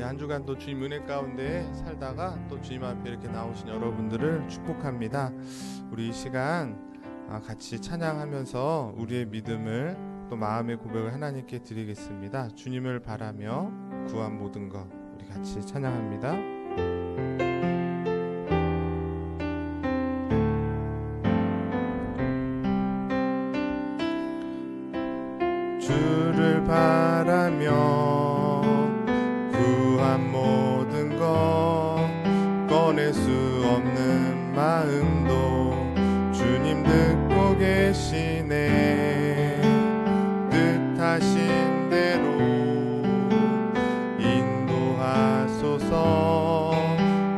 한 주간 또 주님 은혜 가운데 살다가 또 주님 앞에 이렇게 나오신 여러분들을 축복합니다. 우리 이 시간 같이 찬양하면서 우리의 믿음을 또 마음의 고백을 하나님께 드리겠습니다. 주님을 바라며 구한 모든 것 우리 같이 찬양합니다. 주를 바라며 구한 모든 것 꺼낼 수 없는 마음도 주님 듣고 계시네. 뜻하신 대로 인도하소서.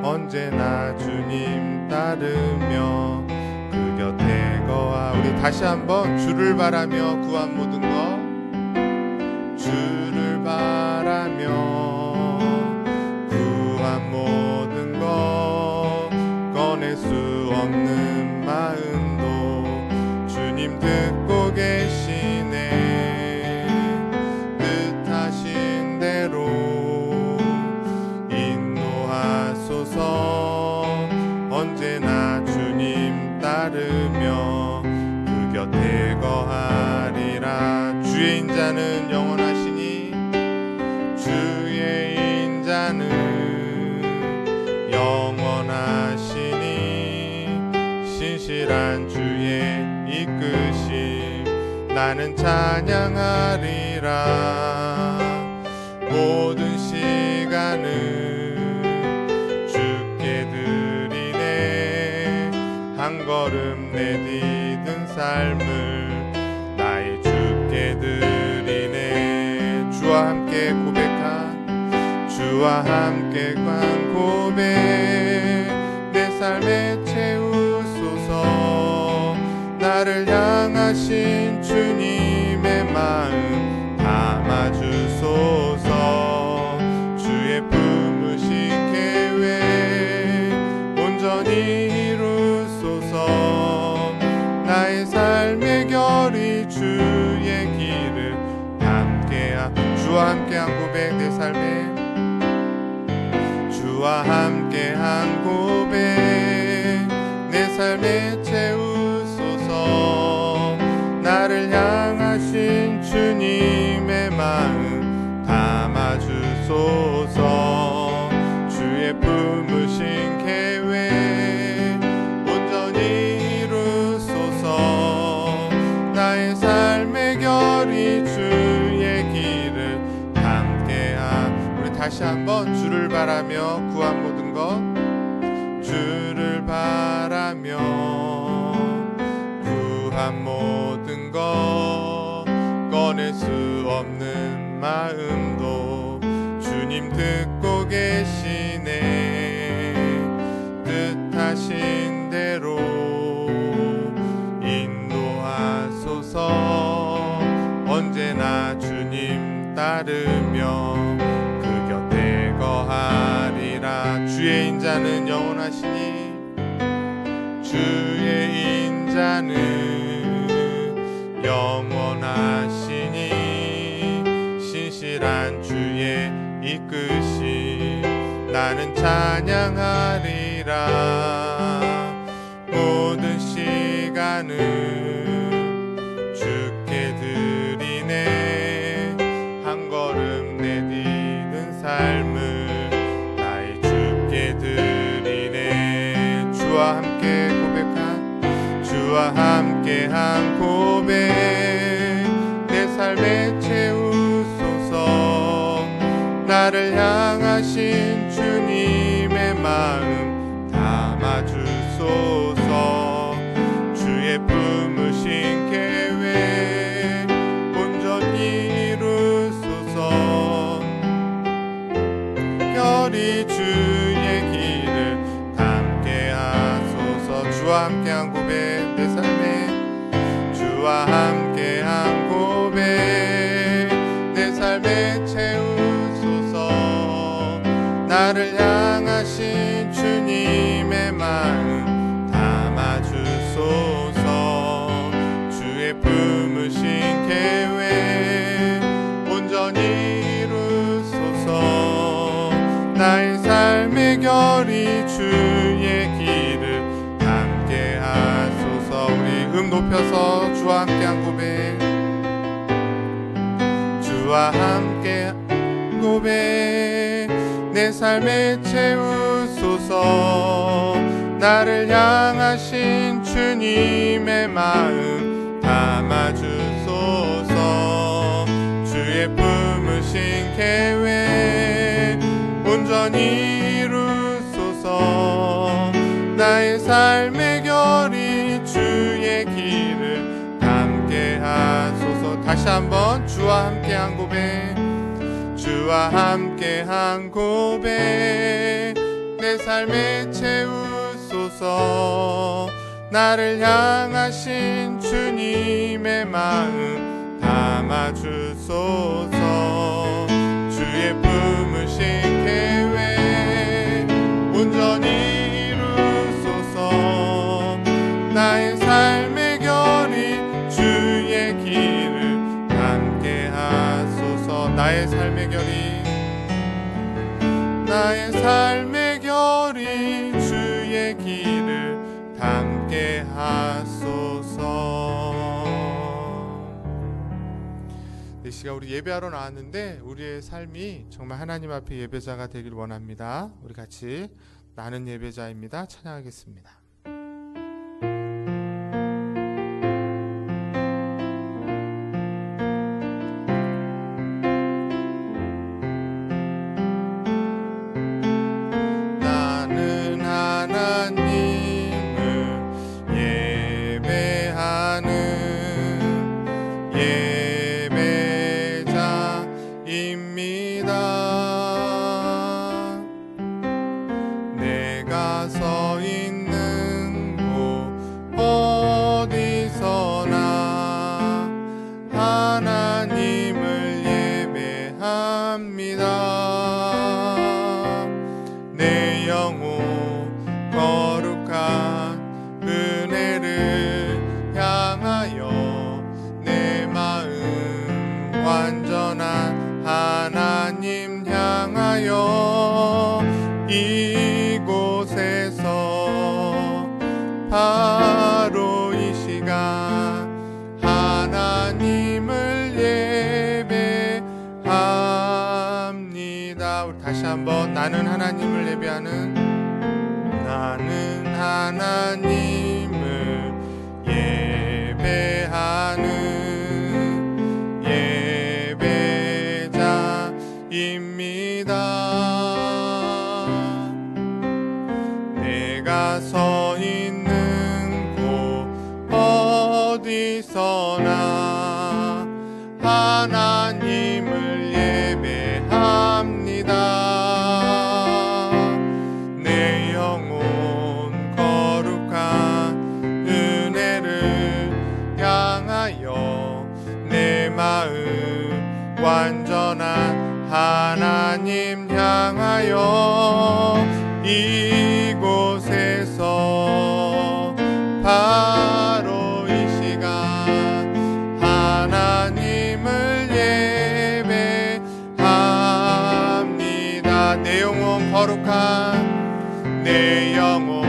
언제나 주님 따르며 그 곁에 거하. 우리 다시 한번 주를 바라며 구한 모든 것 주를 바라며 모든 것 꺼낼 수 없는 마음도 주님 듣고 계시네. 뜻하신 대로 인도하소서. 언제나 주님 따르며 그 곁에 거하리라. 주의 인자는 영원하시니 주의 인자는 영원하시니 신실한 주의 이끄심 나는 찬양하리라. 모든 시간을 주께 드리네. 한 걸음 내딛은 삶을 나의 주께 드리네. 주와 함께 고백한 주와 함께 간 고백 내 삶에 채우소서. 나를 향하신 주님의 마음 담아주소서. 주의 품으신 계획 온전히 이루소서. 나의 삶의 결이 주의 길을 함께하. 주와 함께한 고백 내 삶에 주와 함께한 고백 내 삶에 채우소서. 나를 향하신 주님의 마음 담아주소서. 주의 품으신 계획 온전히 이루소서. 나의 삶의 결이 주의 길을 함께하. 우리 다시 한번 주를 바라며 구한 모든 것 주를 바라며 구한 모든 것 꺼낼 수 없는 마음도 주님 듣고 계시네. 뜻하신 대로 인도하소서. 언제나 주님 따르며 그 곁에 거하리라. 주의 인자는 영원하시니 주의 인자는 영원하시니 신실한 주의 이끄심 나는 찬양하리라. 모든 시간을 주께 드리네. 한 걸음 내딛는 삶을 나의 주께 드리네. 주와 함께 고백한 주와 함께한 고백 내 삶에 채우소서. 나를 향하신 주님의 마음 담아주소서. 주의 품으신 계획 온전히 이루소서. 결이 주의 길을 함께하소서. 주와 함께한 고백 내 삶에 주와 함께한 고백 내 삶에 채우소서. 나를 향하신 주님의 마음 담아주소서. 주의 품으신 계획 온전히 이루소서. 높여서 주와 함께한 고백, 주와 함께 고백, 내 삶에 채우소서. 나를 향하신 주님의 마음 담아주소서. 주의 품으신 계획 온전히 이루소서. 나의 삶의 결이 주의 길을 담게 하소서. 다시 한번 주와 함께한 고백, 주와 함께한 고백, 내 삶에 채우소서. 나를 향하신 주님의 마음 담아주소서. 주의 품으신 계획 온전히 이루소서. 나의 삶의 결이 주의 길을 담게 하소서. 나의 삶의 결이, 나의 삶의 결이 주의 길을 담게 하소서. 이 시간 우리 예배하러 나왔는데 우리의 삶이 정말 하나님 앞에 예배자가 되길 원합니다. 우리 같이 나는 예배자입니다 찬양하겠습니다. 완전한 하나님 향하여 이곳에서 바로 이 시간 하나님을 예배합니다. 우리 다시 한번 나는 하나님을 예배하는, 나는 하나님을 예배하는 내가 서 있는 곳 어디서나 하나님을 예배합니다. 내 영혼 거룩한 은혜를 향하여 내 마음 완전한 하나님 향하여 이곳에서 바로 이 시간 하나님을 예배합니다. 내 영혼 거룩한, 내 영혼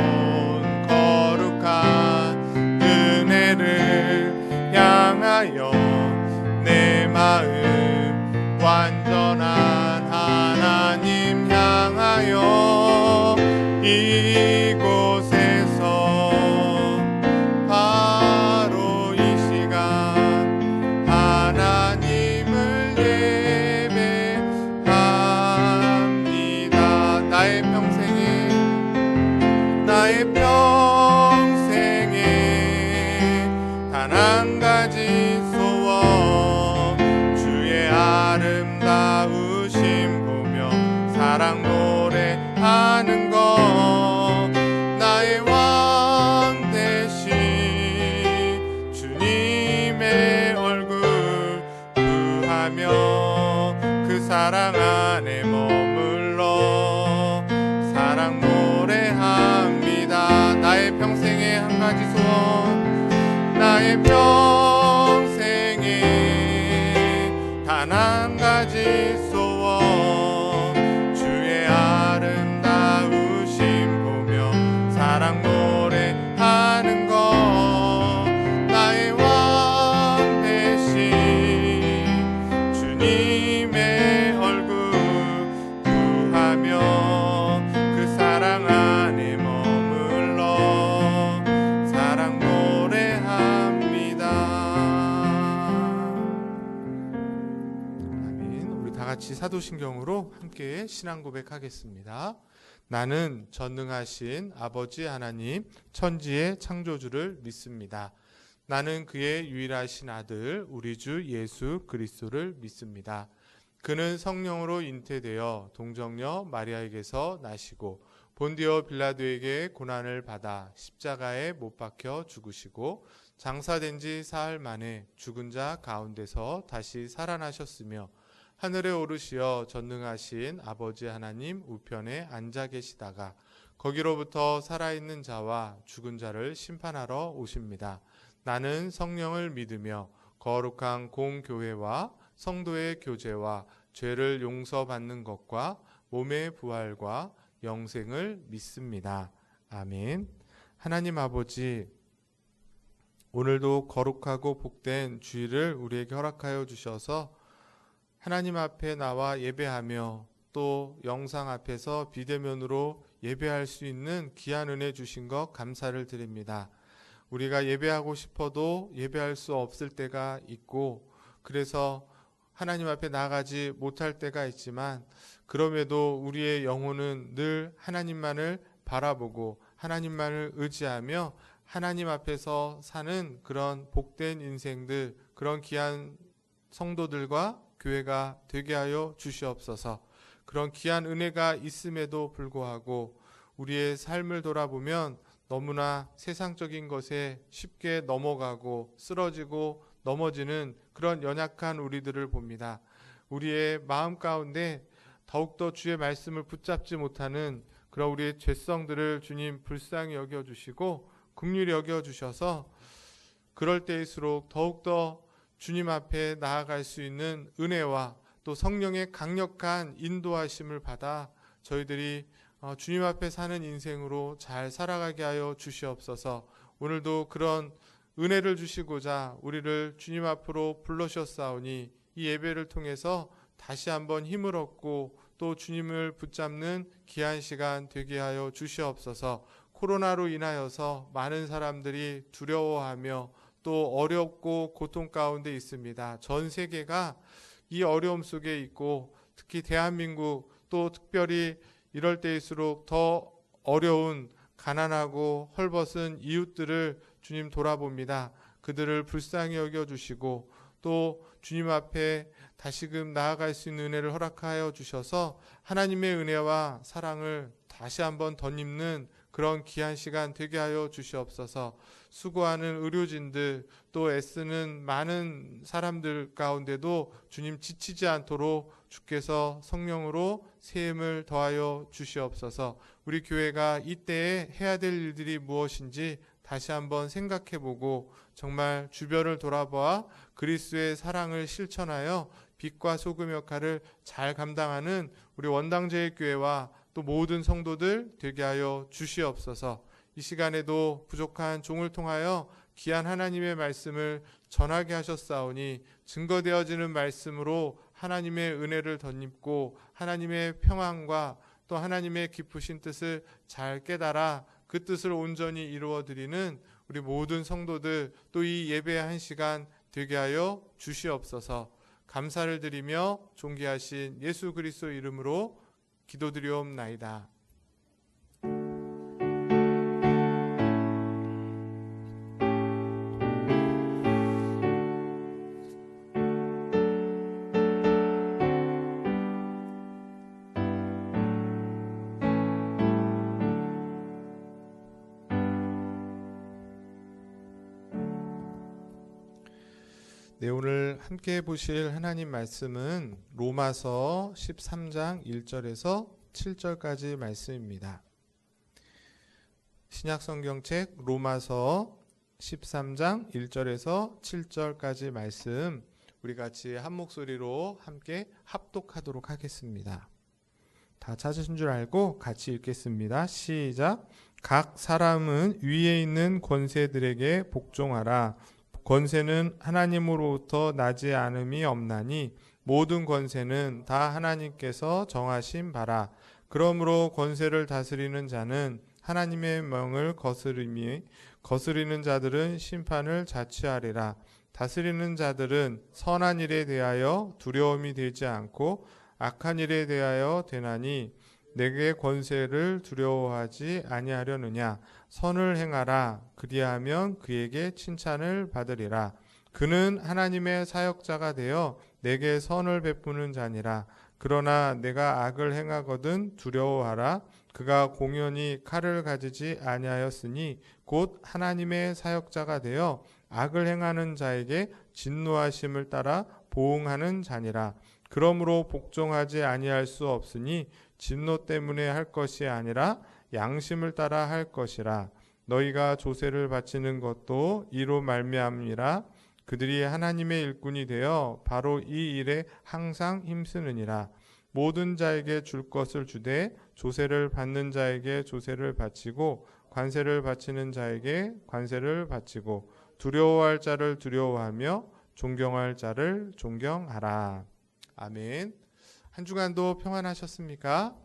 거룩한 은혜를 향하여 내 마음 완전한 하나님 향하여 이곳에서 바로 이 시간 하나님을 예배합니다. 나의 평생에 단 한 가지 소원, 주의 아름다우심 보며 사랑 노래하는 것, 나의 왕 대신 주님의 얼굴 구하며 그 사랑 안에 머물러 사랑 노래합니다. 나의 평생에 한 가지 소원, 나의 평생에 단 한 가지 소원, 주의 아름다우심 보며 사랑 노래하는 것, 같이 사도신경으로 함께 신앙 고백하겠습니다. 나는 전능하신 아버지 하나님 천지의 창조주를 믿습니다. 나는 그의 유일하신 아들 우리 주 예수 그리스도를 믿습니다. 그는 성령으로 잉태되어 동정녀 마리아에게서 나시고 본디오 빌라도에게 고난을 받아 십자가에 못 박혀 죽으시고 장사된 지 사흘 만에 죽은 자 가운데서 다시 살아나셨으며 하늘에 오르시어 전능하신 아버지 하나님 우편에 앉아 계시다가 거기로부터 살아있는 자와 죽은 자를 심판하러 오십니다. 나는 성령을 믿으며 거룩한 공교회와 성도의 교제와 죄를 용서받는 것과 몸의 부활과 영생을 믿습니다. 아멘. 하나님 아버지, 오늘도 거룩하고 복된 주일을 우리에게 허락하여 주셔서 하나님 앞에 나와 예배하며 또 영상 앞에서 비대면으로 예배할 수 있는 귀한 은혜 주신 것 감사를 드립니다. 우리가 예배하고 싶어도 예배할 수 없을 때가 있고 그래서 하나님 앞에 나아가지 못할 때가 있지만 그럼에도 우리의 영혼은 늘 하나님만을 바라보고 하나님만을 의지하며 하나님 앞에서 사는 그런 복된 인생들, 그런 귀한 성도들과 교회가 되게 하여 주시옵소서. 그런 귀한 은혜가 있음에도 불구하고 우리의 삶을 돌아보면 너무나 세상적인 것에 쉽게 넘어가고 쓰러지고 넘어지는 그런 연약한 우리들을 봅니다. 우리의 마음 가운데 더욱더 주의 말씀을 붙잡지 못하는 그런 우리의 죄성들을 주님 불쌍히 여겨주시고 긍휼히 여겨주셔서 그럴 때일수록 더욱더 주님 앞에 나아갈 수 있는 은혜와 또 성령의 강력한 인도하심을 받아 저희들이 주님 앞에 사는 인생으로 잘 살아가게 하여 주시옵소서. 오늘도 그런 은혜를 주시고자 우리를 주님 앞으로 불러주셨사오니 이 예배를 통해서 다시 한번 힘을 얻고 또 주님을 붙잡는 귀한 시간 되게 하여 주시옵소서. 코로나로 인하여서 많은 사람들이 두려워하며 또 어렵고 고통 가운데 있습니다. 전 세계가 이 어려움 속에 있고 특히 대한민국 또 특별히 이럴 때일수록 더 어려운 가난하고 헐벗은 이웃들을 주님 돌아봅니다. 그들을 불쌍히 여겨주시고 또 주님 앞에 다시금 나아갈 수 있는 은혜를 허락하여 주셔서 하나님의 은혜와 사랑을 다시 한번 덧입는 그런 귀한 시간 되게 하여 주시옵소서. 수고하는 의료진들 또 애쓰는 많은 사람들 가운데도 주님 지치지 않도록 주께서 성령으로 세임을 더하여 주시옵소서. 우리 교회가 이때에 해야 될 일들이 무엇인지 다시 한번 생각해보고 정말 주변을 돌아보아 그리스도의 사랑을 실천하여 빛과 소금 역할을 잘 감당하는 우리 원당제일 교회와 또 모든 성도들 되게 하여 주시옵소서. 이 시간에도 부족한 종을 통하여 귀한 하나님의 말씀을 전하게 하셨사오니 증거되어지는 말씀으로 하나님의 은혜를 덧입고 하나님의 평안과 또 하나님의 깊으신 뜻을 잘 깨달아 그 뜻을 온전히 이루어드리는 우리 모든 성도들 또 이 예배의 한 시간 되게 하여 주시옵소서. 감사를 드리며 존귀하신 예수 그리스도 이름으로 기도드리옵나이다. 네, 오늘 함께 보실 하나님 말씀은 로마서 13장 1절에서 7절까지 말씀입니다. 신약성경책 로마서 13장 1절에서 7절까지 말씀 우리 같이 한 목소리로 함께 합독하도록 하겠습니다. 다 찾으신 줄 알고 같이 읽겠습니다. 시작. 각 사람은 위에 있는 권세들에게 복종하라. 권세는 하나님으로부터 나지 않음이 없나니 모든 권세는 다 하나님께서 정하신 바라. 그러므로 권세를 다스리는 자는 하나님의 명을 거스리는 자들은 심판을 자취하리라. 다스리는 자들은 선한 일에 대하여 두려움이 되지 않고 악한 일에 대하여 되나니 내게 권세를 두려워하지 아니하려느냐. 선을 행하라. 그리하면 그에게 칭찬을 받으리라. 그는 하나님의 사역자가 되어 내게 선을 베푸는 자니라. 그러나 내가 악을 행하거든 두려워하라. 그가 공연히 칼을 가지지 아니하였으니 곧 하나님의 사역자가 되어 악을 행하는 자에게 진노하심을 따라 보응하는 자니라. 그러므로 복종하지 아니할 수 없으니 진노 때문에 할 것이 아니라 양심을 따라 할 것이라. 너희가 조세를 바치는 것도 이로 말미암이라. 그들이 하나님의 일꾼이 되어 바로 이 일에 항상 힘쓰느니라. 모든 자에게 줄 것을 주되 조세를 받는 자에게 조세를 바치고 관세를 바치는 자에게 관세를 바치고 두려워할 자를 두려워하며 존경할 자를 존경하라. 아멘. 한 주간도 평안하셨습니까?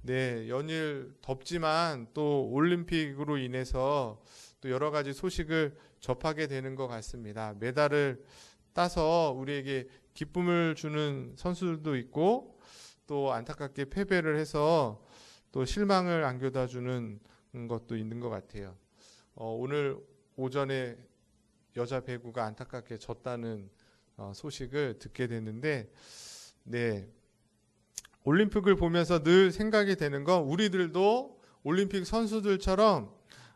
네, 연일 덥지만 또 올림픽으로 인해서 또 여러 가지 소식을 접하게 되는 것 같습니다. 메달을 따서 우리에게 기쁨을 주는 선수들도 있고 또 안타깝게 패배를 해서 또 실망을 안겨다 주는 것도 있는 것 같아요. 오늘 오전에 여자 배구가 안타깝게 졌다는 소식을 듣게 됐는데, 네, 올림픽을 보면서 늘 생각이 되는 건 우리들도 올림픽 선수들처럼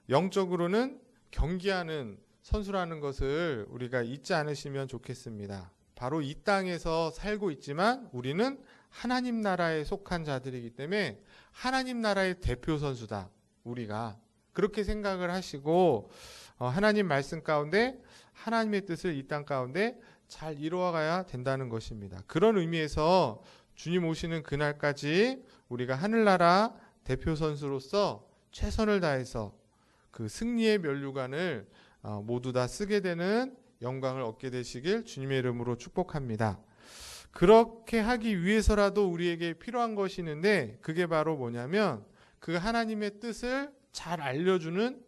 영적으로는 경기하는 선수라는 것을 우리가 잊지 않으시면 좋겠습니다. 바로 이 땅에서 살고 있지만 우리는 하나님 나라에 속한 자들이기 때문에 하나님 나라의 대표 선수다. 우리가 그렇게 생각을 하시고 하나님 말씀 가운데 하나님의 뜻을 이 땅 가운데 잘 이루어가야 된다는 것입니다. 그런 의미에서 주님 오시는 그날까지 우리가 하늘나라 대표 선수로서 최선을 다해서 그 승리의 면류관을 모두 다 쓰게 되는 영광을 얻게 되시길 주님의 이름으로 축복합니다. 그렇게 하기 위해서라도 우리에게 필요한 것이 있는데 그게 바로 뭐냐면 그 하나님의 뜻을 잘 알려주는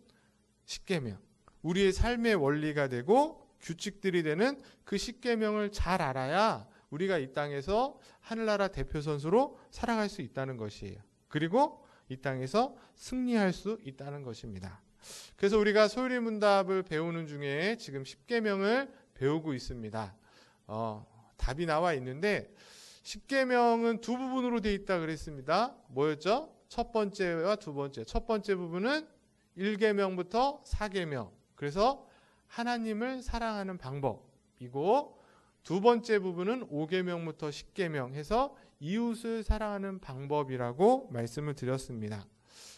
십계명, 우리의 삶의 원리가 되고 규칙들이 되는 그 십계명을 잘 알아야 우리가 이 땅에서 하늘나라 대표 선수로 살아갈 수 있다는 것이에요. 그리고 이 땅에서 승리할 수 있다는 것입니다. 그래서 우리가 소율이 문답을 배우는 중에 지금 십계명을 배우고 있습니다. 답이 나와 있는데 십계명은 두 부분으로 되어 있다 그랬습니다. 뭐였죠? 첫 번째와 두 번째. 첫 번째 부분은 1계명부터 4계명. 그래서 하나님을 사랑하는 방법이고 두 번째 부분은 5계명부터 10계명 해서 이웃을 사랑하는 방법이라고 말씀을 드렸습니다.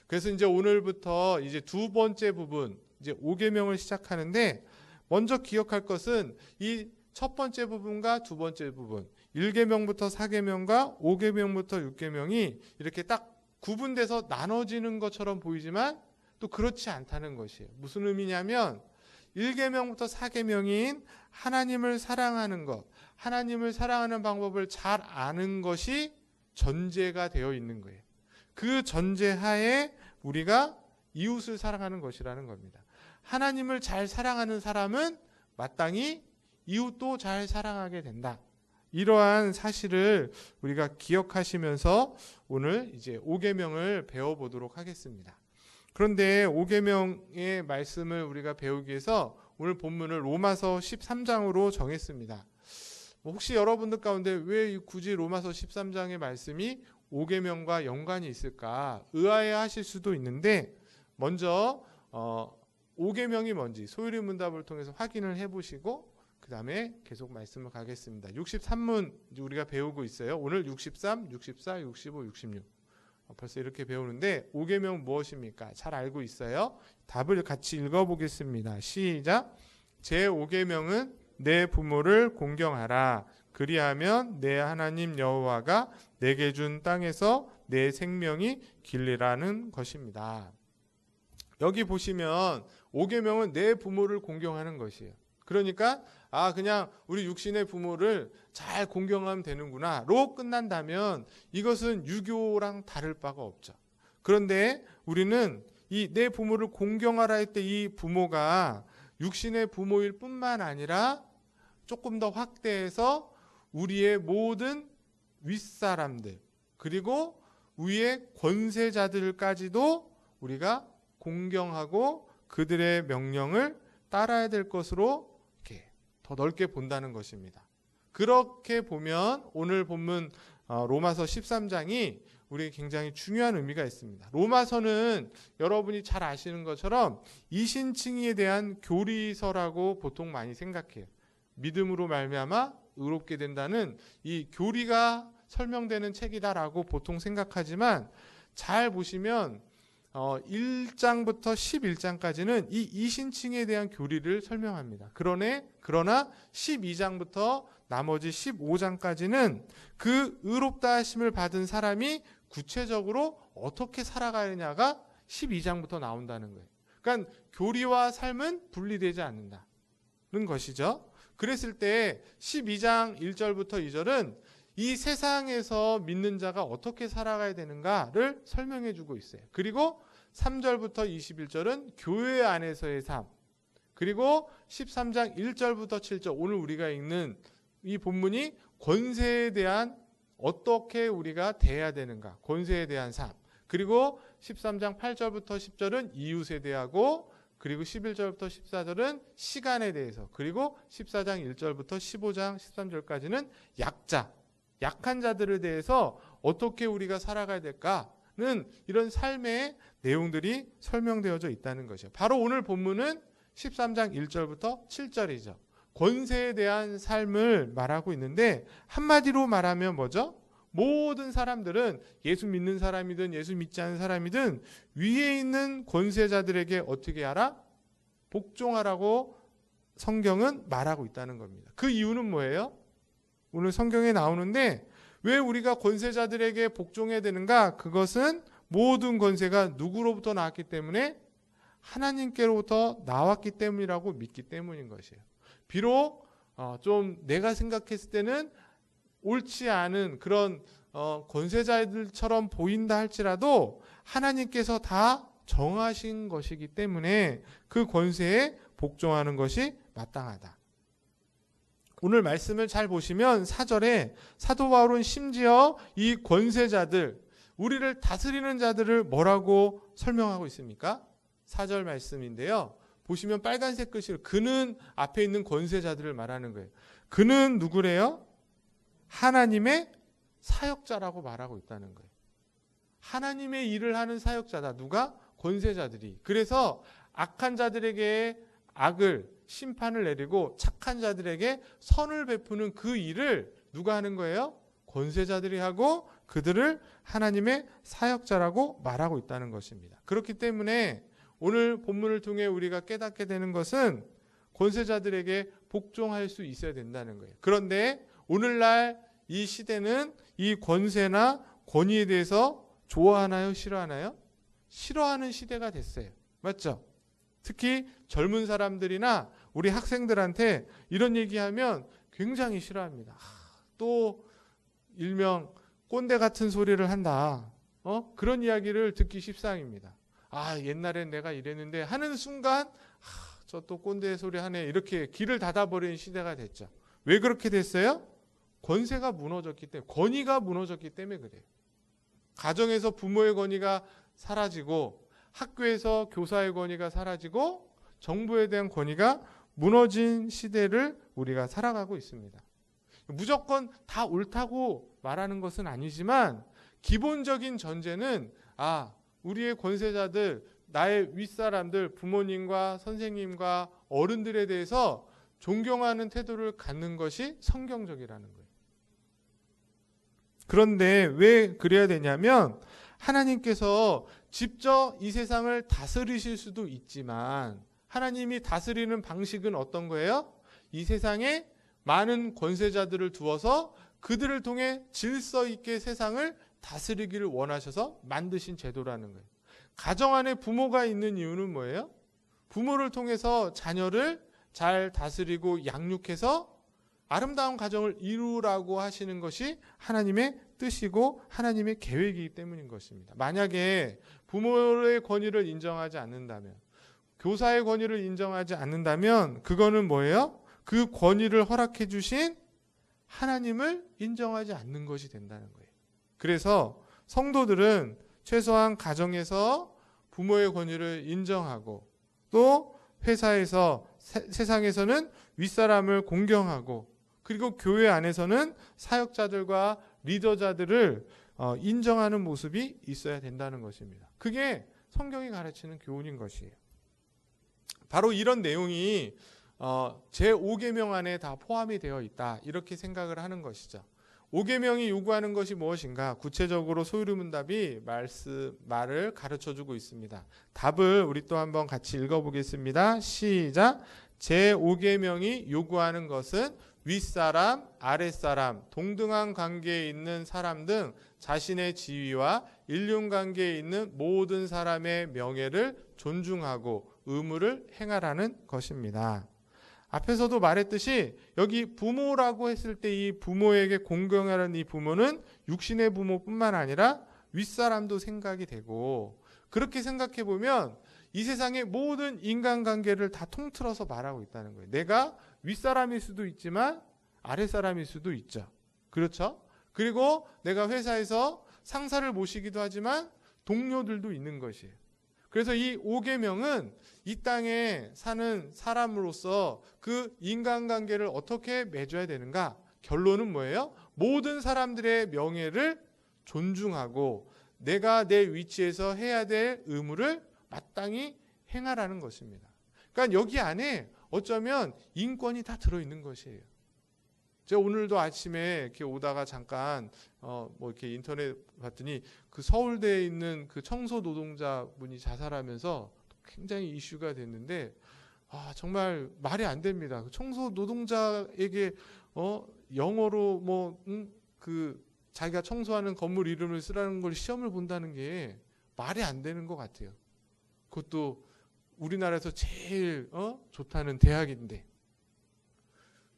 그래서 이제 오늘부터 이제 두 번째 부분, 이제 5계명을 시작하는데 먼저 기억할 것은 이 첫 번째 부분과 두 번째 부분, 1계명부터 4계명과 5계명부터 6계명이 이렇게 딱 구분돼서 나눠지는 것처럼 보이지만 또 그렇지 않다는 것이에요. 무슨 의미냐면 1계명부터 4계명인 하나님을 사랑하는 것, 하나님을 사랑하는 방법을 잘 아는 것이 전제가 되어 있는 거예요. 그 전제하에 우리가 이웃을 사랑하는 것이라는 겁니다. 하나님을 잘 사랑하는 사람은 마땅히 이웃도 잘 사랑하게 된다. 이러한 사실을 우리가 기억하시면서 오늘 이제 5계명을 배워보도록 하겠습니다. 그런데 5계명의 말씀을 우리가 배우기 위해서 오늘 본문을 로마서 13장으로 정했습니다. 혹시 여러분들 가운데 왜 굳이 로마서 13장의 말씀이 5계명과 연관이 있을까 의아해하실 수도 있는데 먼저 5계명이 뭔지 소율이 문답을 통해서 확인을 해보시고 그 다음에 계속 말씀을 가겠습니다. 63문 우리가 배우고 있어요. 오늘 63, 64, 65, 66 벌써 이렇게 배우는데 5계명 무엇입니까? 잘 알고 있어요? 답을 같이 읽어보겠습니다. 시작. 제5계명은 내 부모를 공경하라. 그리하면 내 하나님 여호와가 내게 준 땅에서 내 생명이 길리라는 것입니다. 여기 보시면 5계명은 내 부모를 공경하는 것이에요. 그러니까 그냥 우리 육신의 부모를 잘 공경하면 되는구나로 끝난다면 이것은 유교랑 다를 바가 없죠. 그런데 우리는 이 내 부모를 공경하라 할 때 이 부모가 육신의 부모일 뿐만 아니라 조금 더 확대해서 우리의 모든 윗사람들 그리고 위의 권세자들까지도 우리가 공경하고 그들의 명령을 따라야 될 것으로 이렇게 더 넓게 본다는 것입니다. 그렇게 보면 오늘 본문 로마서 13장이 우리에게 굉장히 중요한 의미가 있습니다. 로마서는 여러분이 잘 아시는 것처럼 이신칭의에 대한 교리서라고 보통 많이 생각해요. 믿음으로 말미암아 의롭게 된다는 이 교리가 설명되는 책이다라고 보통 생각하지만 잘 보시면 1장부터 11장까지는 이 이신칭에 대한 교리를 설명합니다. 그러나 12장부터 나머지 15장까지는 그 의롭다 하심을 받은 사람이 구체적으로 어떻게 살아가느냐가 12장부터 나온다는 거예요. 그러니까 교리와 삶은 분리되지 않는다는 것이죠. 그랬을 때 12장 1절부터 2절은 이 세상에서 믿는 자가 어떻게 살아가야 되는가를 설명해 주고 있어요. 그리고 3절부터 21절은 교회 안에서의 삶, 그리고 13장 1절부터 7절 오늘 우리가 읽는 이 본문이 권세에 대한 어떻게 우리가 대해야 되는가, 권세에 대한 삶, 그리고 13장 8절부터 10절은 이웃에 대하고, 그리고 11절부터 14절은 시간에 대해서, 그리고 14장 1절부터 15장 13절까지는 약한 자들에 대해서 어떻게 우리가 살아가야 될까는 이런 삶의 내용들이 설명되어져 있다는 것이죠. 바로 오늘 본문은 13장 1절부터 7절이죠. 권세에 대한 삶을 말하고 있는데 한마디로 말하면 뭐죠? 모든 사람들은 예수 믿는 사람이든 예수 믿지 않는 사람이든 위에 있는 권세자들에게 어떻게 하라? 복종하라고 성경은 말하고 있다는 겁니다. 그 이유는 뭐예요? 오늘 성경에 나오는데 왜 우리가 권세자들에게 복종해야 되는가? 그것은 모든 권세가 누구로부터 나왔기 때문에 하나님께로부터 나왔기 때문이라고 믿기 때문인 것이에요. 비록 좀 내가 생각했을 때는 옳지 않은 그런 권세자들처럼 보인다 할지라도 하나님께서 다 정하신 것이기 때문에 그 권세에 복종하는 것이 마땅하다. 오늘 말씀을 잘 보시면 4절에 사도 바울은 심지어 이 권세자들, 우리를 다스리는 자들을 뭐라고 설명하고 있습니까? 4절 말씀인데요. 보시면 빨간색 글씨로 그는 앞에 있는 권세자들을 말하는 거예요. 그는 누구래요? 하나님의 사역자라고 말하고 있다는 거예요. 하나님의 일을 하는 사역자다. 누가? 권세자들이. 그래서 악한 자들에게 악을 심판을 내리고 착한 자들에게 선을 베푸는 그 일을 누가 하는 거예요? 권세자들이 하고 그들을 하나님의 사역자라고 말하고 있다는 것입니다. 그렇기 때문에 오늘 본문을 통해 우리가 깨닫게 되는 것은 권세자들에게 복종할 수 있어야 된다는 거예요. 그런데 오늘날 이 시대는 이 권세나 권위에 대해서 좋아하나요? 싫어하나요? 싫어하는 시대가 됐어요. 맞죠? 특히 젊은 사람들이나 우리 학생들한테 이런 얘기하면 굉장히 싫어합니다. 또 일명 꼰대 같은 소리를 한다. 그런 이야기를 듣기 십상입니다. 옛날엔 내가 이랬는데 하는 순간 저 또 꼰대 소리 하네 이렇게 길을 닫아버리는 시대가 됐죠. 왜 그렇게 됐어요? 권세가 무너졌기 때문에, 권위가 무너졌기 때문에 그래요. 가정에서 부모의 권위가 사라지고 학교에서 교사의 권위가 사라지고 정부에 대한 권위가 무너진 시대를 우리가 살아가고 있습니다. 무조건 다 옳다고 말하는 것은 아니지만 기본적인 전제는 우리의 권세자들, 나의 윗사람들, 부모님과 선생님과 어른들에 대해서 존경하는 태도를 갖는 것이 성경적이라는 거예요. 그런데 왜 그래야 되냐면 하나님께서 직접 이 세상을 다스리실 수도 있지만 하나님이 다스리는 방식은 어떤 거예요? 이 세상에 많은 권세자들을 두어서 그들을 통해 질서 있게 세상을 다스리기를 원하셔서 만드신 제도라는 거예요. 가정 안에 부모가 있는 이유는 뭐예요? 부모를 통해서 자녀를 잘 다스리고 양육해서 아름다운 가정을 이루라고 하시는 것이 하나님의 뜻이고 하나님의 계획이기 때문인 것입니다. 만약에 부모의 권위를 인정하지 않는다면, 교사의 권위를 인정하지 않는다면 그거는 뭐예요? 그 권위를 허락해 주신 하나님을 인정하지 않는 것이 된다는 거예요. 그래서 성도들은 최소한 가정에서 부모의 권위를 인정하고, 또 회사에서, 세상에서는 윗사람을 공경하고, 그리고 교회 안에서는 사역자들과 리더자들을 인정하는 모습이 있어야 된다는 것입니다. 그게 성경이 가르치는 교훈인 것이에요. 바로 이런 내용이 제5계명 안에 다 포함이 되어 있다, 이렇게 생각을 하는 것이죠. 5계명이 요구하는 것이 무엇인가? 구체적으로 소유리문답이 말을 가르쳐주고 있습니다. 답을 우리 또 한번 같이 읽어보겠습니다. 시작. 제5계명이 요구하는 것은 윗사람, 아랫사람, 동등한 관계에 있는 사람 등 자신의 지위와 일륜관계에 있는 모든 사람의 명예를 존중하고 의무를 행하라는 것입니다. 앞에서도 말했듯이 여기 부모라고 했을 때 이 부모에게 공경하는 이 부모는 육신의 부모뿐만 아니라 윗사람도 생각이 되고, 그렇게 생각해 보면 이 세상의 모든 인간관계를 다 통틀어서 말하고 있다는 거예요. 내가 윗사람일 수도 있지만 아랫사람일 수도 있죠. 그렇죠? 그리고 내가 회사에서 상사를 모시기도 하지만 동료들도 있는 것이에요. 그래서 이 5계명은 이 땅에 사는 사람으로서 그 인간관계를 어떻게 맺어야 되는가? 결론은 뭐예요? 모든 사람들의 명예를 존중하고 내가 내 위치에서 해야 될 의무를 마땅히 행하라는 것입니다. 그러니까 여기 안에 어쩌면 인권이 다 들어있는 것이에요. 제가 오늘도 아침에 이렇게 오다가 잠깐 이렇게 인터넷 봤더니 그 서울대에 있는 그 청소 노동자분이 자살하면서 굉장히 이슈가 됐는데, 정말 말이 안 됩니다. 청소 노동자에게 영어로 그 자기가 청소하는 건물 이름을 쓰라는 걸 시험을 본다는 게 말이 안 되는 것 같아요. 그것도 우리나라에서 제일 좋다는 대학인데.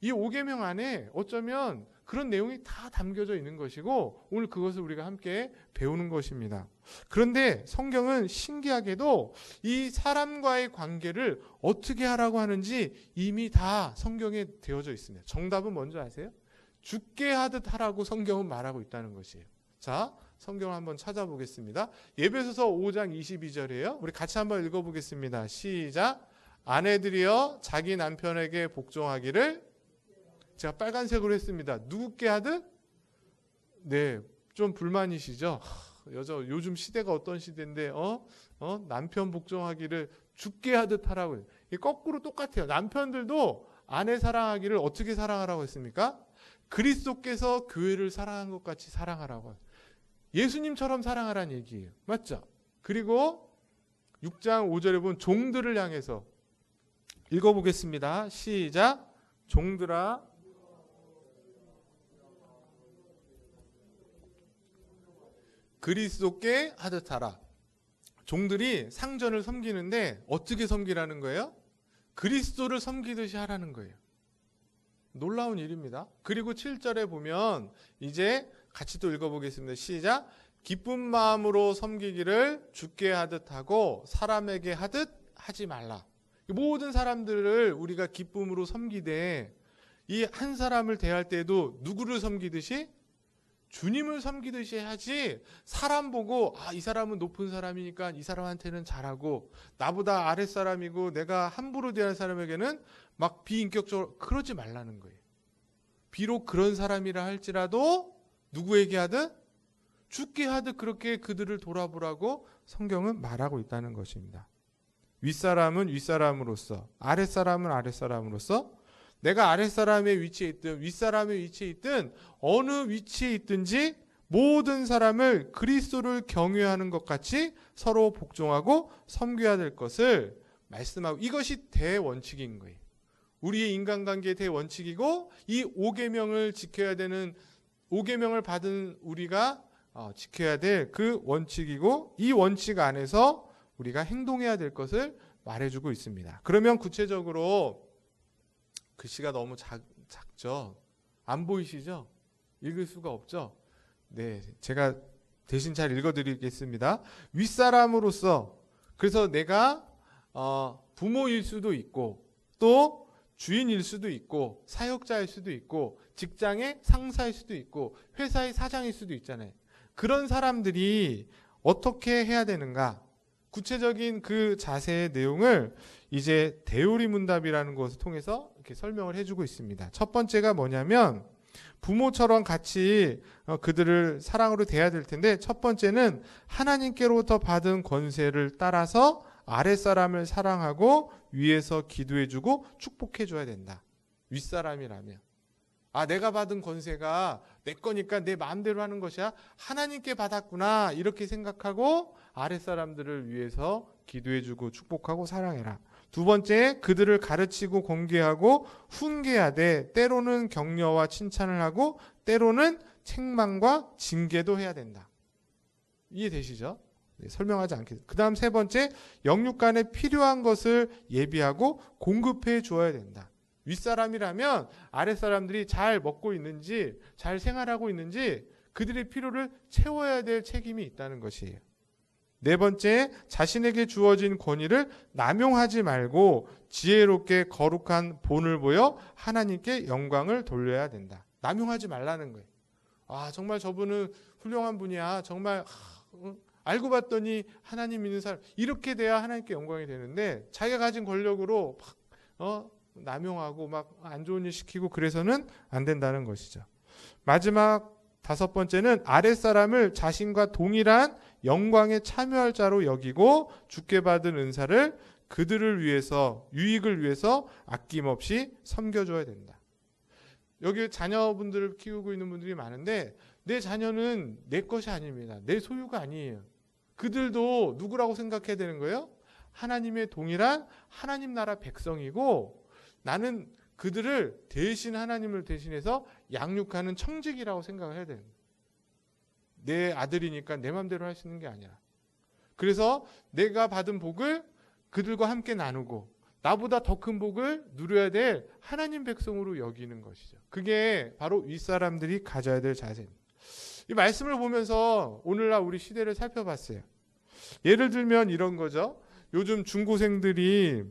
이 5계명 안에 어쩌면 그런 내용이 다 담겨져 있는 것이고, 오늘 그것을 우리가 함께 배우는 것입니다. 그런데 성경은 신기하게도 이 사람과의 관계를 어떻게 하라고 하는지 이미 다 성경에 되어져 있습니다. 정답은 뭔지 아세요? 죽게 하듯 하라고 성경은 말하고 있다는 것이에요. 자, 성경을 한번 찾아보겠습니다. 에베소서 5장 22절이에요. 우리 같이 한번 읽어보겠습니다. 시작. 아내들이여 자기 남편에게 복종하기를, 제가 빨간색으로 했습니다. 누구께 하듯? 네, 좀 불만이시죠? 요즘 시대가 어떤 시대인데 남편 복종하기를 죽게 하듯 하라고요. 거꾸로 똑같아요. 남편들도 아내 사랑하기를 어떻게 사랑하라고 했습니까? 그리스도께서 교회를 사랑한 것 같이 사랑하라고. 예수님처럼 사랑하라는 얘기예요. 맞죠? 그리고 6장 5절에 보면 종들을 향해서 읽어보겠습니다. 시작. 종들아 그리스도께 하듯 하라. 종들이 상전을 섬기는데 어떻게 섬기라는 거예요? 그리스도를 섬기듯이 하라는 거예요. 놀라운 일입니다. 그리고 7절에 보면 이제 같이 또 읽어보겠습니다. 시작. 기쁜 마음으로 섬기기를 주께 하듯 하고 사람에게 하듯 하지 말라. 모든 사람들을 우리가 기쁨으로 섬기되 이 한 사람을 대할 때도 누구를 섬기듯이? 주님을 섬기듯이 해야지. 사람 보고 이 사람은 높은 사람이니까 이 사람한테는 잘하고 나보다 아랫사람이고 내가 함부로 대하는 사람에게는 막 비인격적으로, 그러지 말라는 거예요. 비록 그런 사람이라 할지라도 누구에게 하듯? 죽게 하듯 그렇게 그들을 돌아보라고 성경은 말하고 있다는 것입니다. 윗사람은 윗사람으로서, 아랫사람은 아랫사람으로서, 내가 아랫사람의 위치에 있든 윗사람의 위치에 있든 어느 위치에 있든지 모든 사람을 그리스도를 경외하는 것 같이 서로 복종하고 섬겨야 될 것을 말씀하고, 이것이 대원칙인 거예요. 우리의 인간관계의 대원칙이고, 이 5계명을 지켜야 되는, 5계명을 받은 우리가 지켜야 될 그 원칙이고, 이 원칙 안에서 우리가 행동해야 될 것을 말해주고 있습니다. 그러면 구체적으로 글씨가 너무 작죠? 안 보이시죠? 읽을 수가 없죠? 네, 제가 대신 잘 읽어드리겠습니다. 윗사람으로서, 그래서 내가 부모일 수도 있고 또 주인일 수도 있고 사역자일 수도 있고 직장의 상사일 수도 있고 회사의 사장일 수도 있잖아요. 그런 사람들이 어떻게 해야 되는가? 구체적인 그 자세의 내용을 이제 대우리문답이라는 것을 통해서 이렇게 설명을 해주고 있습니다. 첫 번째가 뭐냐면 부모처럼 같이 그들을 사랑으로 대해야 될 텐데, 첫 번째는 하나님께로부터 받은 권세를 따라서 아랫사람을 사랑하고 위에서 기도해주고 축복해줘야 된다. 윗사람이라면. 내가 받은 권세가 내 거니까 내 마음대로 하는 것이야. 하나님께 받았구나. 이렇게 생각하고 아랫사람들을 위해서 기도해주고 축복하고 사랑해라. 두 번째, 그들을 가르치고 공개하고 훈계하되 때로는 격려와 칭찬을 하고 때로는 책망과 징계도 해야 된다. 이해되시죠? 설명하지 않겠습니다. 그 다음 세 번째, 영육간에 필요한 것을 예비하고 공급해 주어야 된다. 윗사람이라면 아랫사람들이 잘 먹고 있는지 잘 생활하고 있는지 그들의 필요를 채워야 될 책임이 있다는 것이에요. 네 번째, 자신에게 주어진 권위를 남용하지 말고 지혜롭게 거룩한 본을 보여 하나님께 영광을 돌려야 된다. 남용하지 말라는 거예요. 정말 저분은 훌륭한 분이야. 정말 알고 봤더니 하나님 믿는 사람. 이렇게 돼야 하나님께 영광이 되는데 자기가 가진 권력으로 막 남용하고 막 안 좋은 일 시키고 그래서는 안 된다는 것이죠. 마지막 다섯 번째는 아랫사람을 자신과 동일한 영광에 참여할 자로 여기고 주께 받은 은사를 그들을 위해서, 유익을 위해서 아낌없이 섬겨줘야 된다. 여기 자녀분들을 키우고 있는 분들이 많은데 내 자녀는 내 것이 아닙니다. 내 소유가 아니에요. 그들도 누구라고 생각해야 되는 거예요? 하나님의 동일한 하나님 나라 백성이고 나는 그들을 대신 하나님을 대신해서 양육하는 청직이라고 생각을 해야 되는 거예요. 내 아들이니까 내 마음대로 할 수 있는 게 아니라. 그래서 내가 받은 복을 그들과 함께 나누고 나보다 더 큰 복을 누려야 될 하나님 백성으로 여기는 것이죠. 그게 바로 윗사람들이 가져야 될 자세입니다. 이 말씀을 보면서 오늘날 우리 시대를 살펴봤어요. 예를 들면 이런 거죠. 요즘 중고생들이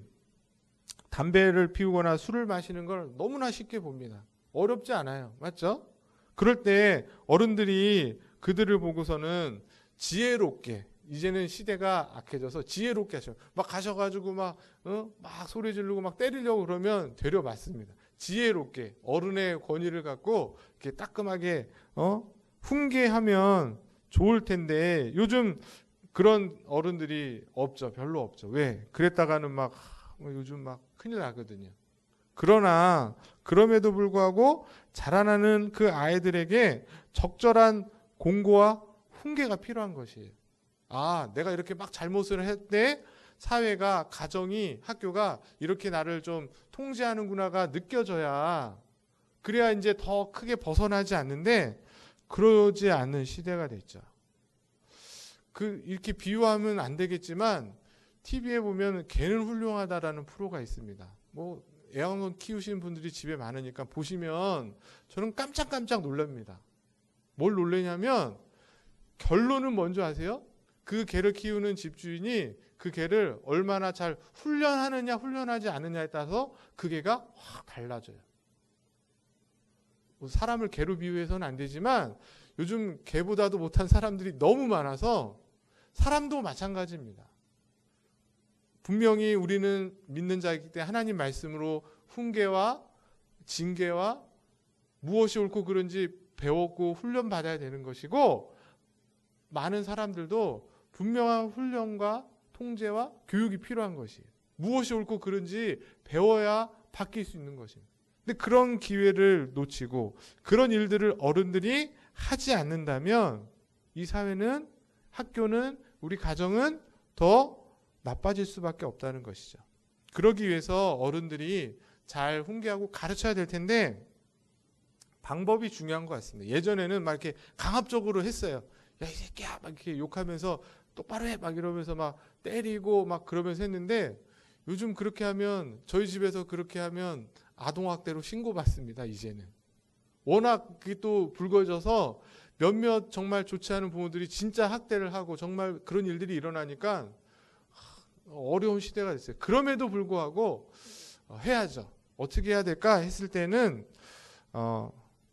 담배를 피우거나 술을 마시는 걸 너무나 쉽게 봅니다. 어렵지 않아요. 맞죠? 그럴 때 어른들이 그들을 보고서는 지혜롭게, 이제는 시대가 악해져서 지혜롭게 하셔. 막 가셔가지고 막 소리 지르고 막 때리려고 그러면 되려 맞습니다. 지혜롭게 어른의 권위를 갖고 이렇게 따끔하게 훈계하면 좋을 텐데 요즘 그런 어른들이 없죠. 별로 없죠. 왜? 그랬다가는 막 요즘 막 큰일 나거든요. 그러나 그럼에도 불구하고 자라나는 그 아이들에게 적절한 공고와 훈계가 필요한 것이에요. 내가 이렇게 막 잘못을 했대 사회가, 가정이, 학교가 이렇게 나를 좀 통제하는구나가 느껴져야, 그래야 이제 더 크게 벗어나지 않는데 그러지 않는 시대가 됐죠. 이렇게 비유하면 안 되겠지만 TV에 보면 개는 훌륭하다라는 프로가 있습니다. 애완견 키우시는 분들이 집에 많으니까 보시면 저는 깜짝깜짝 놀랍니다. 뭘 놀라냐면 결론은 뭔지 아세요? 그 개를 키우는 집주인이 그 개를 얼마나 잘 훈련하느냐 훈련하지 않느냐에 따라서 그 개가 확 달라져요. 사람을 개로 비유해서는 안 되지만 요즘 개보다도 못한 사람들이 너무 많아서 사람도 마찬가지입니다. 분명히 우리는 믿는 자이기 때문에 하나님 말씀으로 훈계와 징계와 무엇이 옳고 그른지 배웠고 훈련받아야 되는 것이고, 많은 사람들도 분명한 훈련과 통제와 교육이 필요한 것이에요. 무엇이 옳고 그른지 배워야 바뀔 수 있는 것입니다. 근데 그런 기회를 놓치고 그런 일들을 어른들이 하지 않는다면 이 사회는, 학교는, 우리 가정은 더 나빠질 수밖에 없다는 것이죠. 그러기 위해서 어른들이 잘 훈계하고 가르쳐야 될 텐데 방법이 중요한 것 같습니다. 예전에는 막 이렇게 강압적으로 했어요. 야, 이 새끼야! 막 이렇게 욕하면서 똑바로 해! 막 이러면서 막 때리고 막 그러면서 했는데 요즘 그렇게 하면, 저희 집에서 그렇게 하면 아동학대로 신고받습니다, 이제는. 워낙 그게 또 불거져서 몇몇 정말 좋지 않은 부모들이 진짜 학대를 하고 정말 그런 일들이 일어나니까 어려운 시대가 됐어요. 그럼에도 불구하고 해야죠. 어떻게 해야 될까 했을 때는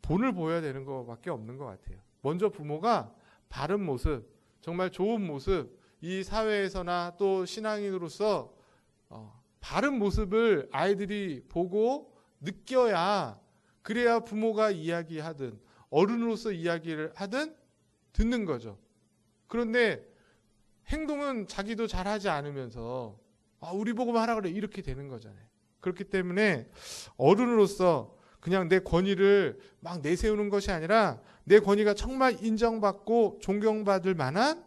본을 보여야 되는 것밖에 없는 것 같아요. 먼저 부모가 바른 모습, 정말 좋은 모습, 이 사회에서나 또 신앙인으로서 바른 모습을 아이들이 보고 느껴야, 그래야 부모가 이야기하든 어른으로서 이야기를 하든 듣는 거죠. 그런데 행동은 자기도 잘하지 않으면서 우리 보고만 하라 그래 이렇게 되는 거잖아요. 그렇기 때문에 어른으로서 그냥 내 권위를 막 내세우는 것이 아니라 내 권위가 정말 인정받고 존경받을 만한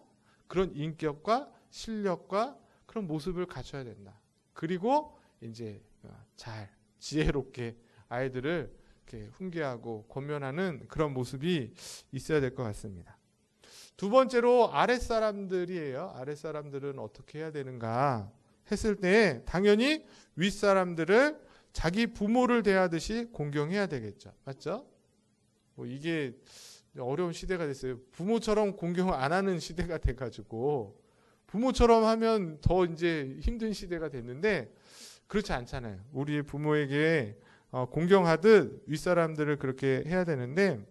그런 인격과 실력과 그런 모습을 갖춰야 된다. 그리고 이제 잘 지혜롭게 아이들을 이렇게 훈계하고 권면하는 그런 모습이 있어야 될 것 같습니다. 두 번째로 아랫사람들이에요. 아랫사람들은 어떻게 해야 되는가 했을 때 당연히 윗사람들을 자기 부모를 대하듯이 공경해야 되겠죠. 맞죠? 이게 어려운 시대가 됐어요. 부모처럼 공경을 안 하는 시대가 돼가지고 부모처럼 하면 더 이제 힘든 시대가 됐는데 그렇지 않잖아요. 우리 부모에게 공경하듯 윗사람들을 그렇게 해야 되는데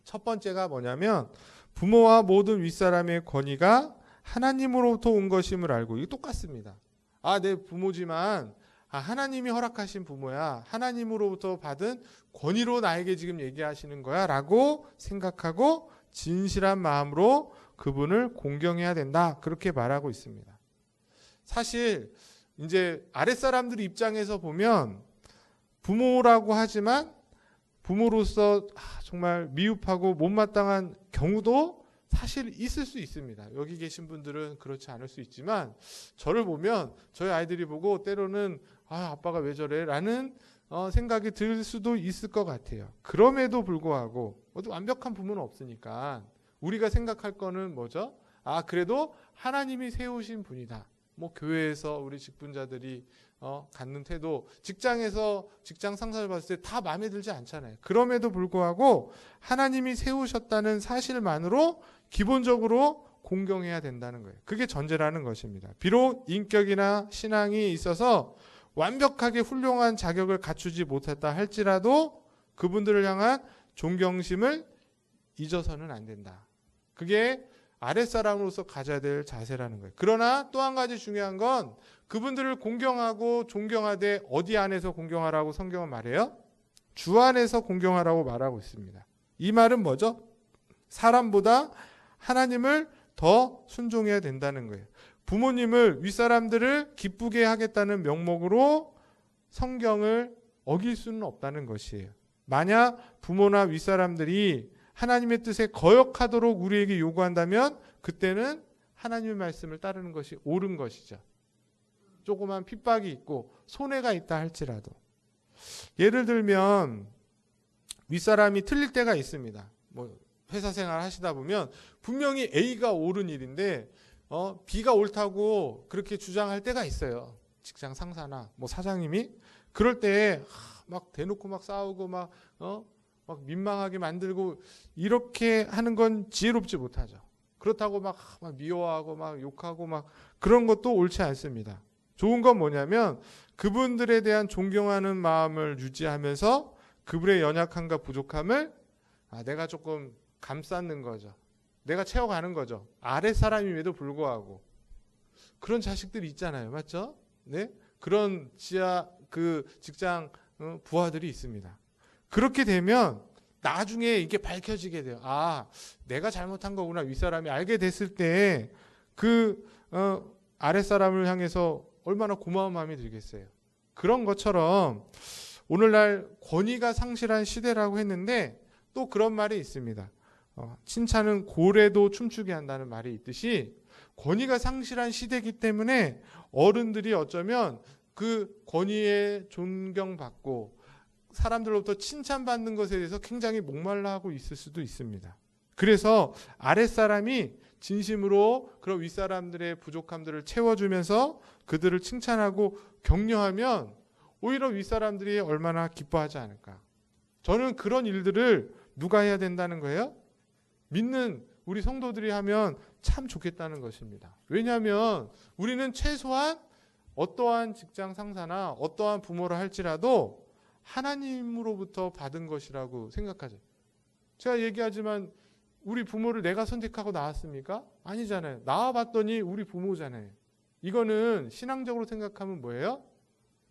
첫 번째가 뭐냐면 부모와 모든 윗사람의 권위가 하나님으로부터 온 것임을 알고, 이게 똑같습니다. 내 부모지만 하나님이 허락하신 부모야, 하나님으로부터 받은 권위로 나에게 지금 얘기하시는 거야 라고 생각하고 진실한 마음으로 그분을 공경해야 된다, 그렇게 말하고 있습니다. 사실 이제 아랫사람들 입장에서 보면 부모라고 하지만 부모로서 정말 미흡하고 못마땅한 경우도 사실 있을 수 있습니다. 여기 계신 분들은 그렇지 않을 수 있지만 저를 보면 저희 아이들이 보고 때로는 아빠가 왜 저래? 라는 생각이 들 수도 있을 것 같아요. 그럼에도 불구하고 완벽한 부모는 없으니까 우리가 생각할 거는 뭐죠? 그래도 하나님이 세우신 분이다. 교회에서 우리 직분자들이 갖는 태도, 직장에서 직장 상사를 봤을 때 다 마음에 들지 않잖아요. 그럼에도 불구하고 하나님이 세우셨다는 사실만으로 기본적으로 공경해야 된다는 거예요. 그게 전제라는 것입니다. 비록 인격이나 신앙이 있어서 완벽하게 훌륭한 자격을 갖추지 못했다 할지라도 그분들을 향한 존경심을 잊어서는 안 된다. 그게 아랫사람으로서 가져야 될 자세라는 거예요. 그러나 또 한 가지 중요한 건 그분들을 공경하고 존경하되 어디 안에서 공경하라고 성경은 말해요? 주 안에서 공경하라고 말하고 있습니다. 이 말은 뭐죠? 사람보다 하나님을 더 순종해야 된다는 거예요. 부모님을, 윗사람들을 기쁘게 하겠다는 명목으로 성경을 어길 수는 없다는 것이에요. 만약 부모나 윗사람들이 하나님의 뜻에 거역하도록 우리에게 요구한다면 그때는 하나님의 말씀을 따르는 것이 옳은 것이죠. 조그만 핍박이 있고 손해가 있다 할지라도. 예를 들면 윗사람이 틀릴 때가 있습니다. 회사 생활 하시다 보면 분명히 A가 옳은 일인데 B가 옳다고 그렇게 주장할 때가 있어요. 직장 상사나 사장님이. 그럴 때 막 대놓고 막 싸우고 막 민망하게 만들고 이렇게 하는 건 지혜롭지 못하죠. 그렇다고 막 미워하고 막 욕하고 막 그런 것도 옳지 않습니다. 좋은 건 뭐냐면 그분들에 대한 존경하는 마음을 유지하면서 그분의 연약함과 부족함을 내가 조금 감싸는 거죠. 내가 채워가는 거죠. 아랫사람임에도 불구하고. 그런 자식들이 있잖아요. 맞죠? 네? 그런 직장 부하들이 있습니다. 그렇게 되면 나중에 이게 밝혀지게 돼요. 내가 잘못한 거구나. 윗사람이 알게 됐을 때 아랫사람을 향해서 얼마나 고마운 마음이 들겠어요. 그런 것처럼 오늘날 권위가 상실한 시대라고 했는데 또 그런 말이 있습니다. 칭찬은 고래도 춤추게 한다는 말이 있듯이 권위가 상실한 시대이기 때문에 어른들이 어쩌면 그 권위에 존경받고 사람들로부터 칭찬받는 것에 대해서 굉장히 목말라하고 있을 수도 있습니다. 그래서 아랫사람이 진심으로 그런 윗사람들의 부족함들을 채워주면서 그들을 칭찬하고 격려하면 오히려 윗사람들이 얼마나 기뻐하지 않을까. 저는 그런 일들을 누가 해야 된다는 거예요? 믿는 우리 성도들이 하면 참 좋겠다는 것입니다. 왜냐하면 우리는 최소한 어떠한 직장 상사나 어떠한 부모를 할지라도 하나님으로부터 받은 것이라고 생각하죠. 제가 얘기하지만 우리 부모를 내가 선택하고 낳았습니까? 아니잖아요. 낳아봤더니 우리 부모잖아요. 이거는 신앙적으로 생각하면 뭐예요?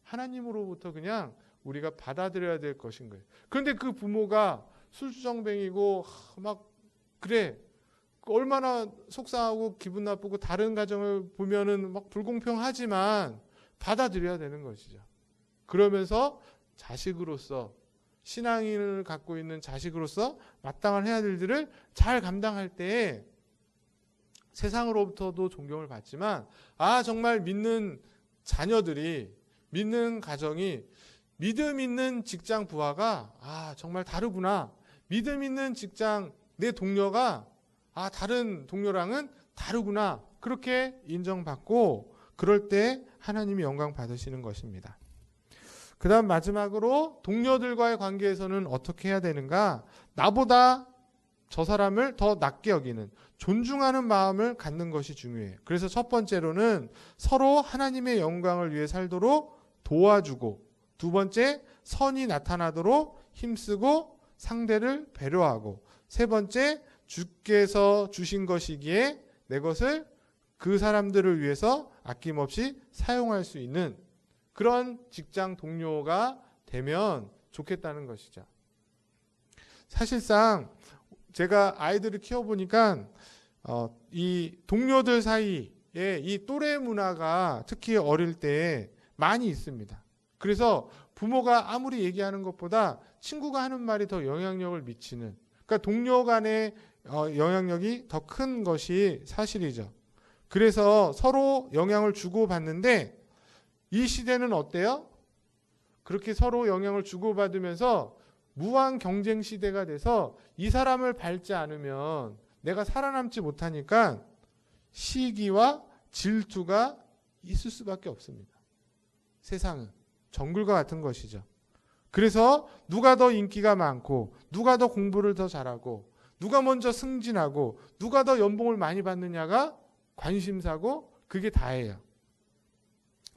하나님으로부터 그냥 우리가 받아들여야 될 것인 거예요. 그런데 그 부모가 술주정뱅이고 막 그래 얼마나 속상하고 기분 나쁘고 다른 가정을 보면은 막 불공평하지만 받아들여야 되는 것이죠. 그러면서 자식으로서 신앙인을 갖고 있는 자식으로서 마땅한 해야 될 일을 잘 감당할 때 세상으로부터도 존경을 받지만 정말 믿는 자녀들이 믿는 가정이 믿음 있는 직장 부하가 정말 다르구나. 믿음 있는 직장 내 동료가 다른 동료랑은 다르구나. 그렇게 인정받고 그럴 때 하나님이 영광 받으시는 것입니다. 그 다음 마지막으로 동료들과의 관계에서는 어떻게 해야 되는가? 나보다 저 사람을 더 낮게 여기는 존중하는 마음을 갖는 것이 중요해요. 그래서 첫 번째로는 서로 하나님의 영광을 위해 살도록 도와주고, 두 번째 선이 나타나도록 힘쓰고 상대를 배려하고, 세 번째 주께서 주신 것이기에 내 것을 그 사람들을 위해서 아낌없이 사용할 수 있는 그런 직장 동료가 되면 좋겠다는 것이죠. 사실상 제가 아이들을 키워보니까 이 동료들 사이에 이 또래 문화가 특히 어릴 때 많이 있습니다. 그래서 부모가 아무리 얘기하는 것보다 친구가 하는 말이 더 영향력을 미치는, 그러니까 동료 간의 영향력이 더 큰 것이 사실이죠. 그래서 서로 영향을 주고받는데 이 시대는 어때요? 그렇게 서로 영향을 주고받으면서 무한 경쟁 시대가 돼서 이 사람을 밟지 않으면 내가 살아남지 못하니까 시기와 질투가 있을 수밖에 없습니다. 세상은 정글과 같은 것이죠. 그래서 누가 더 인기가 많고 누가 더 공부를 더 잘하고 누가 먼저 승진하고 누가 더 연봉을 많이 받느냐가 관심사고 그게 다예요.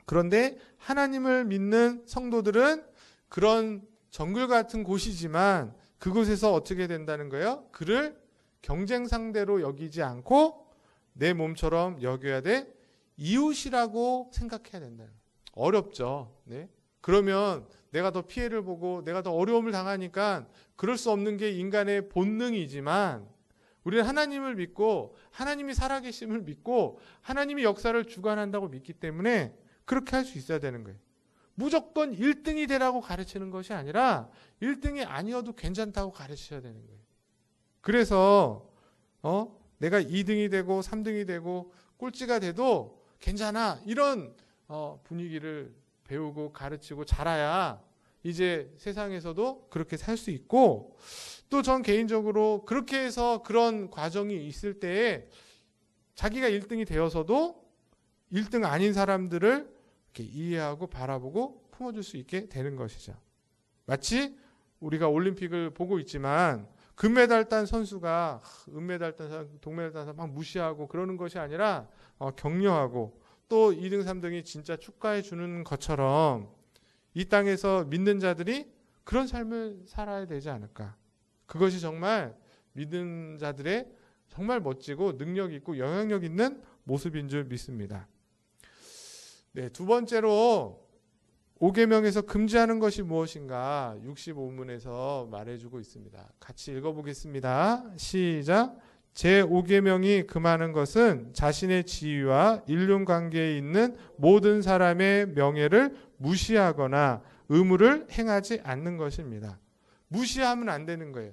그런데 하나님을 믿는 성도들은 그런 정글 같은 곳이지만 그곳에서 어떻게 된다는 거예요? 그를 경쟁 상대로 여기지 않고 내 몸처럼 여겨야 돼 이웃이라고 생각해야 된다는 거예요. 어렵죠. 네? 그러면 내가 더 피해를 보고 내가 더 어려움을 당하니까 그럴 수 없는 게 인간의 본능이지만 우리는 하나님을 믿고 하나님이 살아계심을 믿고 하나님이 역사를 주관한다고 믿기 때문에 그렇게 할 수 있어야 되는 거예요. 무조건 1등이 되라고 가르치는 것이 아니라 1등이 아니어도 괜찮다고 가르쳐야 되는 거예요. 그래서 내가 2등이 되고 3등이 되고 꼴찌가 돼도 괜찮아 이런 분위기를 배우고 가르치고 자라야 이제 세상에서도 그렇게 살 수 있고, 또 전 개인적으로 그렇게 해서 그런 과정이 있을 때에 자기가 1등이 되어서도 1등 아닌 사람들을 이렇게 이해하고 바라보고 품어줄 수 있게 되는 것이죠. 마치 우리가 올림픽을 보고 있지만 금메달 딴 선수가 은메달 딴 사람, 동메달 딴 사람 막 무시하고 그러는 것이 아니라 격려하고 또 2등, 3등이 진짜 축하해 주는 것처럼 이 땅에서 믿는 자들이 그런 삶을 살아야 되지 않을까. 그것이 정말 믿는 자들의 정말 멋지고 능력 있고 영향력 있는 모습인 줄 믿습니다. 네, 두 번째로 5계명에서 금지하는 것이 무엇인가 65문에서 말해주고 있습니다. 같이 읽어보겠습니다. 시작. 제5계명이 금하는 것은 자신의 지위와 인륜 관계에 있는 모든 사람의 명예를 무시하거나 의무를 행하지 않는 것입니다. 무시하면 안 되는 거예요.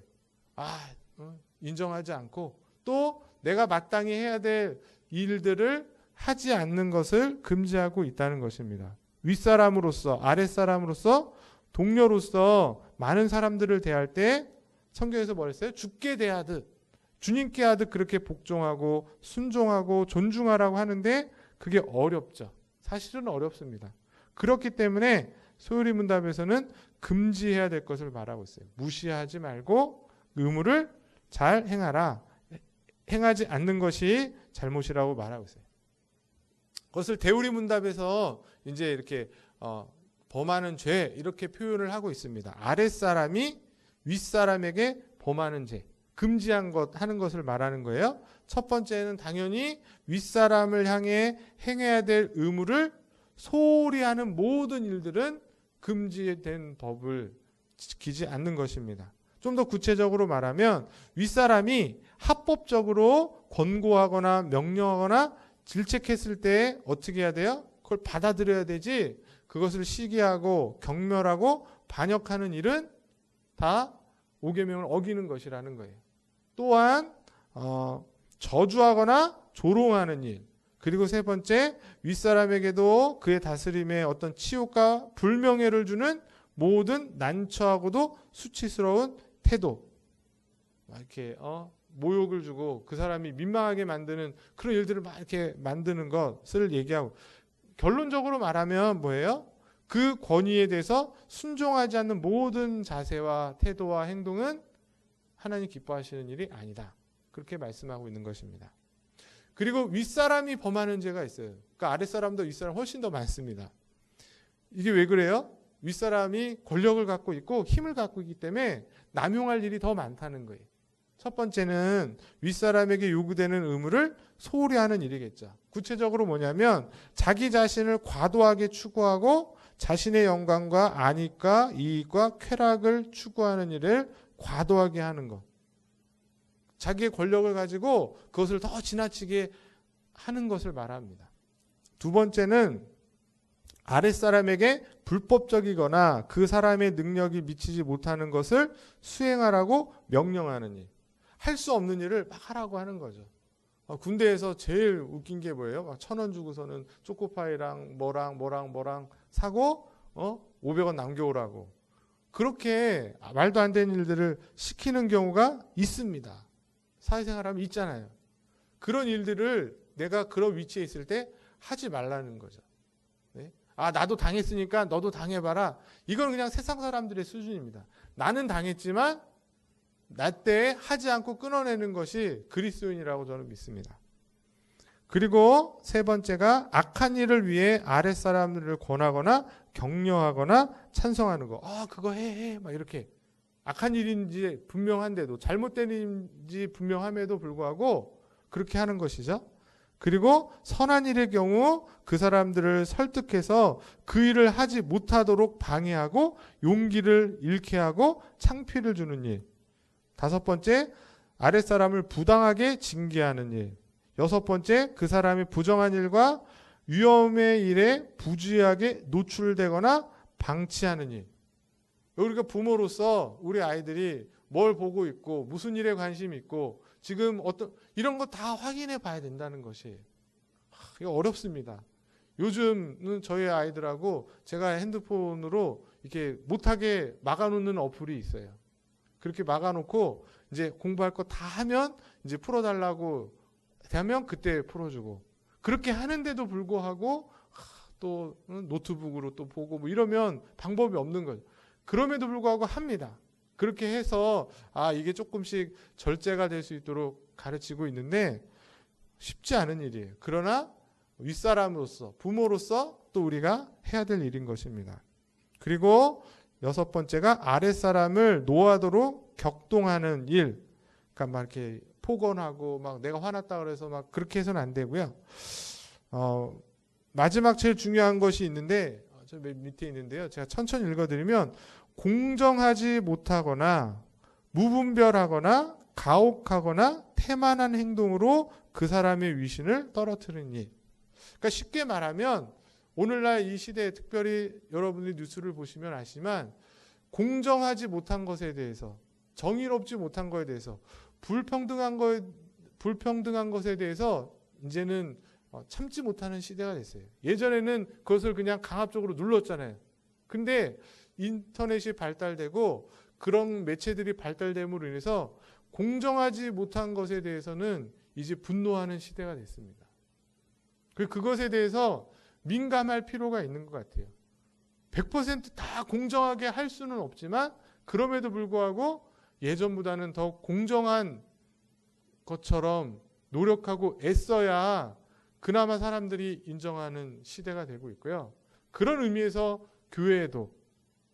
인정하지 않고 또 내가 마땅히 해야 될 일들을 하지 않는 것을 금지하고 있다는 것입니다. 윗사람으로서 아랫사람으로서 동료로서 많은 사람들을 대할 때 성경에서 뭐 했어요? 주께 대하듯 주님께 하듯 그렇게 복종하고 순종하고 존중하라고 하는데 그게 어렵죠. 사실은 어렵습니다. 그렇기 때문에 소요리 문답에서는 금지해야 될 것을 말하고 있어요. 무시하지 말고 의무를 잘 행하라. 행하지 않는 것이 잘못이라고 말하고 있어요. 그것을 대우리 문답에서 이제 이렇게 범하는 죄 이렇게 표현을 하고 있습니다. 아랫사람이 윗사람에게 범하는 죄, 금지한 것 하는 것을 말하는 거예요. 첫 번째는 당연히 윗사람을 향해 행해야 될 의무를 소홀히 하는 모든 일들은 금지된 법을 지키지 않는 것입니다. 좀 더 구체적으로 말하면 윗사람이 합법적으로 권고하거나 명령하거나 질책했을 때 어떻게 해야 돼요? 그걸 받아들여야 되지, 그것을 시기하고 경멸하고 반역하는 일은 다 5계명을 어기는 것이라는 거예요. 또한 저주하거나 조롱하는 일, 그리고 세 번째, 윗사람에게도 그의 다스림에 어떤 치욕과 불명예를 주는 모든 난처하고도 수치스러운 태도, 이렇게 모욕을 주고 그 사람이 민망하게 만드는 그런 일들을 막 이렇게 만드는 것을 얘기하고, 결론적으로 말하면 뭐예요? 그 권위에 대해서 순종하지 않는 모든 자세와 태도와 행동은 하나님 기뻐하시는 일이 아니다. 그렇게 말씀하고 있는 것입니다. 그리고 윗사람이 범하는 죄가 있어요. 그러니까 아랫사람도 윗사람 훨씬 더 많습니다. 이게 왜 그래요? 윗사람이 권력을 갖고 있고 힘을 갖고 있기 때문에 남용할 일이 더 많다는 거예요. 첫 번째는 윗사람에게 요구되는 의무를 소홀히 하는 일이겠죠. 구체적으로 뭐냐면 자기 자신을 과도하게 추구하고 자신의 영광과 안익과 이익과 쾌락을 추구하는 일을 과도하게 하는 것. 자기의 권력을 가지고 그것을 더 지나치게 하는 것을 말합니다. 두 번째는 아랫사람에게 불법적이거나 그 사람의 능력이 미치지 못하는 것을 수행하라고 명령하는 일. 할 수 없는 일을 막 하라고 하는 거죠. 군대에서 제일 웃긴 게 뭐예요? 막 1,000원 주고서는 초코파이랑 뭐랑 사고 500원 남겨오라고. 그렇게 말도 안 되는 일들을 시키는 경우가 있습니다. 사회생활하면 있잖아요. 그런 일들을 내가 그런 위치에 있을 때 하지 말라는 거죠. 네? 나도 당했으니까 너도 당해봐라. 이건 그냥 세상 사람들의 수준입니다. 나는 당했지만 나 때 하지 않고 끊어내는 것이 그리스도인이라고 저는 믿습니다. 그리고 세 번째가 악한 일을 위해 아랫사람들을 권하거나 격려하거나 찬성하는 거. 그거 해. 막 이렇게. 악한 일인지 분명한데도, 잘못된 일인지 분명함에도 불구하고 그렇게 하는 것이죠. 그리고 선한 일의 경우 그 사람들을 설득해서 그 일을 하지 못하도록 방해하고 용기를 잃게 하고 창피를 주는 일. 다섯 번째, 아랫사람을 부당하게 징계하는 일. 여섯 번째, 그 사람이 부정한 일과 위험의 일에 부주의하게 노출되거나 방치하는 일. 우리가 부모로서 우리 아이들이 뭘 보고 있고 무슨 일에 관심이 있고 지금 이런 거 다 확인해 봐야 된다는 것이 이거 어렵습니다. 요즘은 저희 아이들하고 제가 핸드폰으로 이렇게 못하게 막아놓는 어플이 있어요. 그렇게 막아놓고 이제 공부할 거 다 하면 이제 풀어달라고 하면 그때 풀어주고, 그렇게 하는데도 불구하고 또 노트북으로 또 보고 뭐 이러면 방법이 없는 거죠. 그럼에도 불구하고 합니다. 그렇게 해서 이게 조금씩 절제가 될 수 있도록 가르치고 있는데 쉽지 않은 일이에요. 그러나 윗사람으로서, 부모로서 또 우리가 해야 될 일인 것입니다. 그리고 여섯 번째가 아랫사람을 노하도록 격동하는 일. 그러니까 막 이렇게 폭언하고 막 내가 화났다 그래서 막 그렇게 해서는 안 되고요. 마지막 제일 중요한 것이 있는데 저 밑에 있는데요. 제가 천천히 읽어드리면 공정하지 못하거나 무분별하거나 가혹하거나 태만한 행동으로 그 사람의 위신을 떨어뜨리는 일. 그러니까 쉽게 말하면 오늘날 이 시대에 특별히 여러분들이 뉴스를 보시면 아시지만 공정하지 못한 것에 대해서, 정의롭지 못한 것에 대해서, 불평등한 것에 대해서 이제는 참지 못하는 시대가 됐어요. 예전에는 그것을 그냥 강압적으로 눌렀잖아요. 근데 인터넷이 발달되고 그런 매체들이 발달됨으로 인해서 공정하지 못한 것에 대해서는 이제 분노하는 시대가 됐습니다. 그것에 대해서 민감할 필요가 있는 것 같아요. 100% 다 공정하게 할 수는 없지만 그럼에도 불구하고 예전보다는 더 공정한 것처럼 노력하고 애써야 그나마 사람들이 인정하는 시대가 되고 있고요. 그런 의미에서 교회에도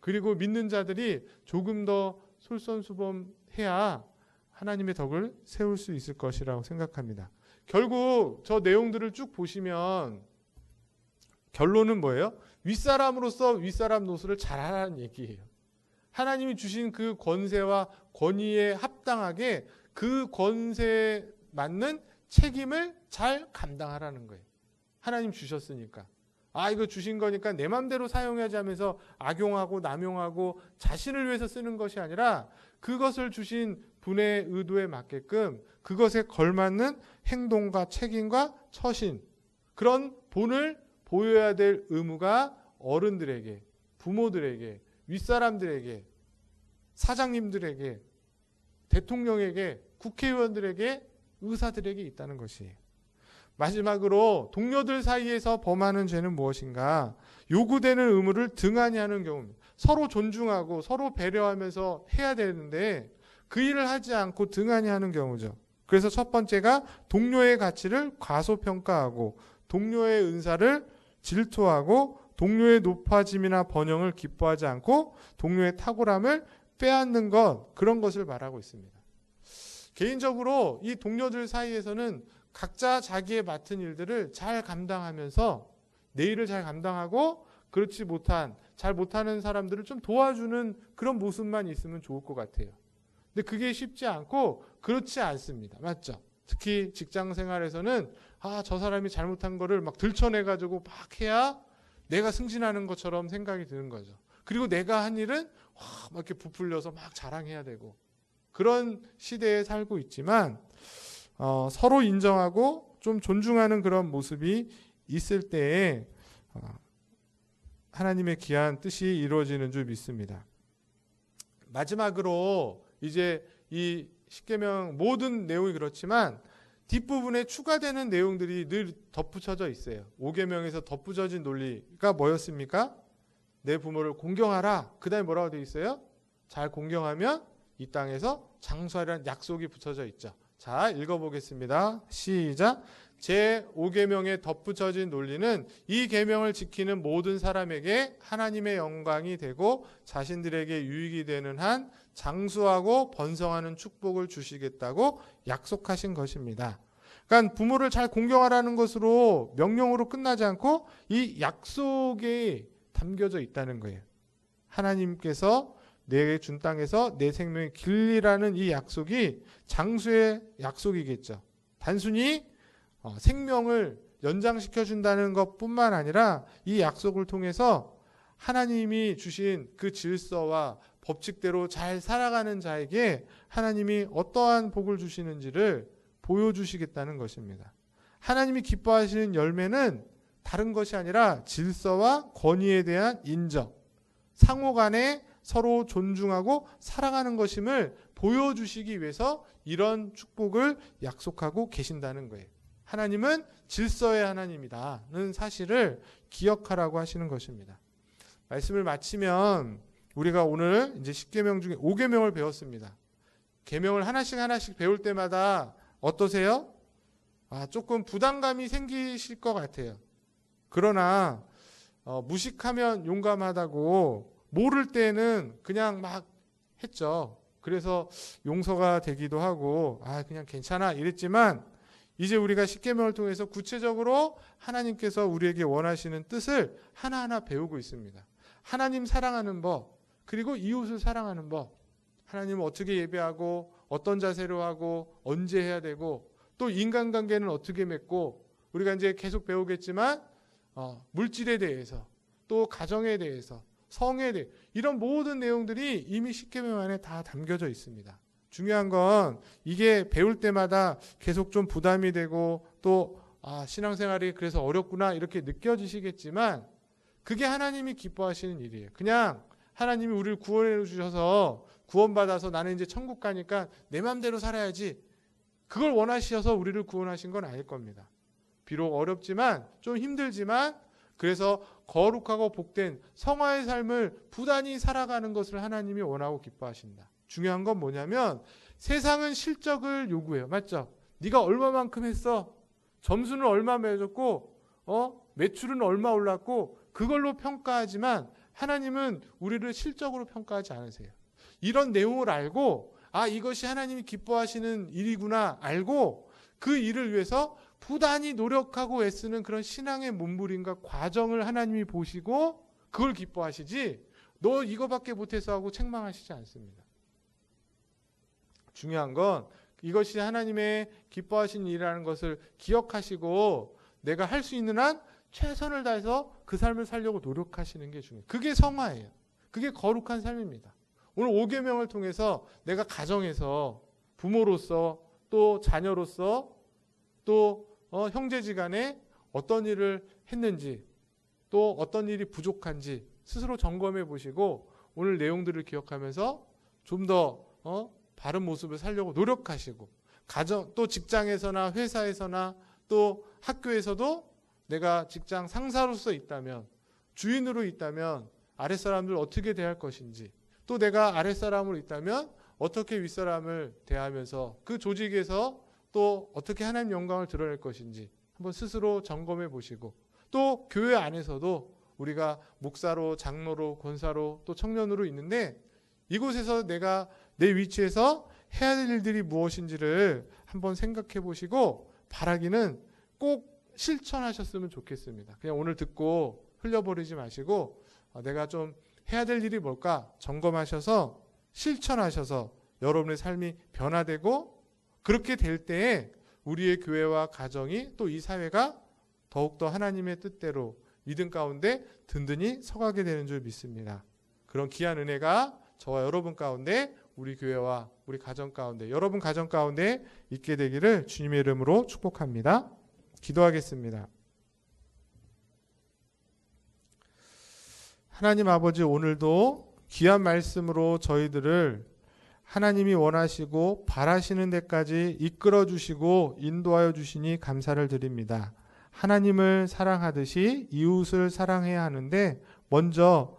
그리고 믿는 자들이 조금 더 솔선수범해야 하나님의 덕을 세울 수 있을 것이라고 생각합니다. 결국 저 내용들을 쭉 보시면 결론은 뭐예요? 윗사람으로서 윗사람 노릇을 잘하라는 얘기예요. 하나님이 주신 그 권세와 권위에 합당하게 그 권세에 맞는 책임을 잘 감당하라는 거예요. 하나님 주셨으니까. 이거 주신 거니까 내 맘대로 사용하지 하면서 악용하고 남용하고 자신을 위해서 쓰는 것이 아니라 그것을 주신 분의 의도에 맞게끔 그것에 걸맞는 행동과 책임과 처신, 그런 본을 보여야 될 의무가 어른들에게, 부모들에게, 윗사람들에게, 사장님들에게, 대통령에게, 국회의원들에게, 의사들에게 있다는 것이에요. 마지막으로 동료들 사이에서 범하는 죄는 무엇인가? 요구되는 의무를 등한히 하는 경우입니다. 서로 존중하고 서로 배려하면서 해야 되는데 그 일을 하지 않고 등한히 하는 경우죠. 그래서 첫 번째가 동료의 가치를 과소평가하고 동료의 은사를 질투하고 동료의 높아짐이나 번영을 기뻐하지 않고 동료의 탁월함을 빼앗는 것, 그런 것을 말하고 있습니다. 개인적으로 이 동료들 사이에서는 각자 자기의 맡은 일들을 잘 감당하면서 내 일을 잘 감당하고 그렇지 못한, 잘 못하는 사람들을 좀 도와주는 그런 모습만 있으면 좋을 것 같아요. 근데 그게 쉽지 않고 그렇지 않습니다. 맞죠? 특히 직장 생활에서는 저 사람이 잘못한 거를 막 들춰내가지고 막 해야 내가 승진하는 것처럼 생각이 드는 거죠. 그리고 내가 한 일은 막 이렇게 부풀려서 막 자랑해야 되고, 그런 시대에 살고 있지만 서로 인정하고 좀 존중하는 그런 모습이 있을 때에 하나님의 귀한 뜻이 이루어지는 줄 믿습니다. 마지막으로 이제 이 십계명 모든 내용이 그렇지만 뒷부분에 추가되는 내용들이 늘 덧붙여져 있어요. 5계명에서 덧붙여진 논리가 뭐였습니까? 내 부모를 공경하라. 그 다음에 뭐라고 되어 있어요? 잘 공경하면 이 땅에서 장수하리라는 약속이 붙여져 있죠. 자, 읽어보겠습니다. 시작. 제5계명에 덧붙여진 논리는 이 계명을 지키는 모든 사람에게 하나님의 영광이 되고 자신들에게 유익이 되는 한 장수하고 번성하는 축복을 주시겠다고 약속하신 것입니다. 그러니까 부모를 잘 공경하라는 것으로 명령으로 끝나지 않고 이 약속에 담겨져 있다는 거예요. 하나님께서 내게 준 땅에서 내 생명의 길리라는 이 약속이 장수의 약속이겠죠. 단순히 생명을 연장시켜 준다는 것뿐만 아니라 이 약속을 통해서 하나님이 주신 그 질서와 법칙대로 잘 살아가는 자에게 하나님이 어떠한 복을 주시는지를 보여주시겠다는 것입니다. 하나님이 기뻐하시는 열매는 다른 것이 아니라 질서와 권위에 대한 인정, 상호 간에 서로 존중하고 사랑하는 것임을 보여주시기 위해서 이런 축복을 약속하고 계신다는 거예요. 하나님은 질서의 하나님이다는 사실을 기억하라고 하시는 것입니다. 말씀을 마치면 우리가 오늘 이제 10계명 중에 5계명을 배웠습니다. 계명을 하나씩 배울 때마다 어떠세요? 조금 부담감이 생기실 것 같아요. 그러나 무식하면 용감하다고 모를 때는 그냥 막 했죠. 그래서 용서가 되기도 하고 그냥 괜찮아 이랬지만 이제 우리가 10계명을 통해서 구체적으로 하나님께서 우리에게 원하시는 뜻을 하나하나 배우고 있습니다. 하나님 사랑하는 법, 그리고 이웃을 사랑하는 법, 하나님은 어떻게 예배하고 어떤 자세로 하고 언제 해야 되고 또 인간관계는 어떻게 맺고, 우리가 이제 계속 배우겠지만 물질에 대해서 또 가정에 대해서 성에 대해 이런 모든 내용들이 이미 10계명 안에 다 담겨져 있습니다. 중요한 건 이게 배울 때마다 계속 좀 부담이 되고 또 신앙생활이 그래서 어렵구나 이렇게 느껴지시겠지만 그게 하나님이 기뻐하시는 일이에요. 그냥 하나님이 우리를 구원해 주셔서 구원받아서 나는 이제 천국 가니까 내 맘대로 살아야지, 그걸 원하셔서 우리를 구원하신 건 아닐 겁니다. 비록 어렵지만 좀 힘들지만 그래서 거룩하고 복된 성화의 삶을 부단히 살아가는 것을 하나님이 원하고 기뻐하신다. 중요한 건 뭐냐면 세상은 실적을 요구해요. 맞죠? 네가 얼마만큼 했어? 점수는 얼마 매졌고 매출은 얼마 올랐고 그걸로 평가하지만 하나님은 우리를 실적으로 평가하지 않으세요. 이런 내용을 알고 이것이 하나님이 기뻐하시는 일이구나 알고 그 일을 위해서 부단히 노력하고 애쓰는 그런 신앙의 몸부림과 과정을 하나님이 보시고 그걸 기뻐하시지 너 이거밖에 못해서 하고 책망하시지 않습니다. 중요한 건 이것이 하나님의 기뻐하신 일이라는 것을 기억하시고 내가 할 수 있는 한 최선을 다해서 그 삶을 살려고 노력하시는 게 중요해요. 그게 성화예요. 그게 거룩한 삶입니다. 오늘 5계명을 통해서 내가 가정에서 부모로서 또 자녀로서 또 형제지간에 어떤 일을 했는지 또 어떤 일이 부족한지 스스로 점검해 보시고 오늘 내용들을 기억하면서 좀 더 바른 모습을 살려고 노력하시고 가정 또 직장에서나 회사에서나 또 학교에서도 내가 직장 상사로서 있다면 주인으로 있다면 아랫사람들 어떻게 대할 것인지 또 내가 아랫사람으로 있다면 어떻게 윗사람을 대하면서 그 조직에서 또 어떻게 하나님 영광을 드러낼 것인지 한번 스스로 점검해 보시고 또 교회 안에서도 우리가 목사로 장로로 권사로 또 청년으로 있는데 이곳에서 내가 내 위치에서 해야 될 일들이 무엇인지를 한번 생각해 보시고 바라기는 꼭 실천하셨으면 좋겠습니다. 그냥 오늘 듣고 흘려버리지 마시고 내가 좀 해야 될 일이 뭘까 점검하셔서 실천하셔서 여러분의 삶이 변화되고 그렇게 될 때에 우리의 교회와 가정이 또 이 사회가 더욱더 하나님의 뜻대로 믿음 가운데 든든히 서가게 되는 줄 믿습니다. 그런 귀한 은혜가 저와 여러분 가운데 우리 교회와 우리 가정 가운데 여러분 가정 가운데 있게 되기를 주님의 이름으로 축복합니다. 기도하겠습니다. 하나님 아버지 오늘도 귀한 말씀으로 저희들을 하나님이 원하시고 바라시는 데까지 이끌어 주시고 인도하여 주시니 감사를 드립니다. 하나님을 사랑하듯이 이웃을 사랑해야 하는데 먼저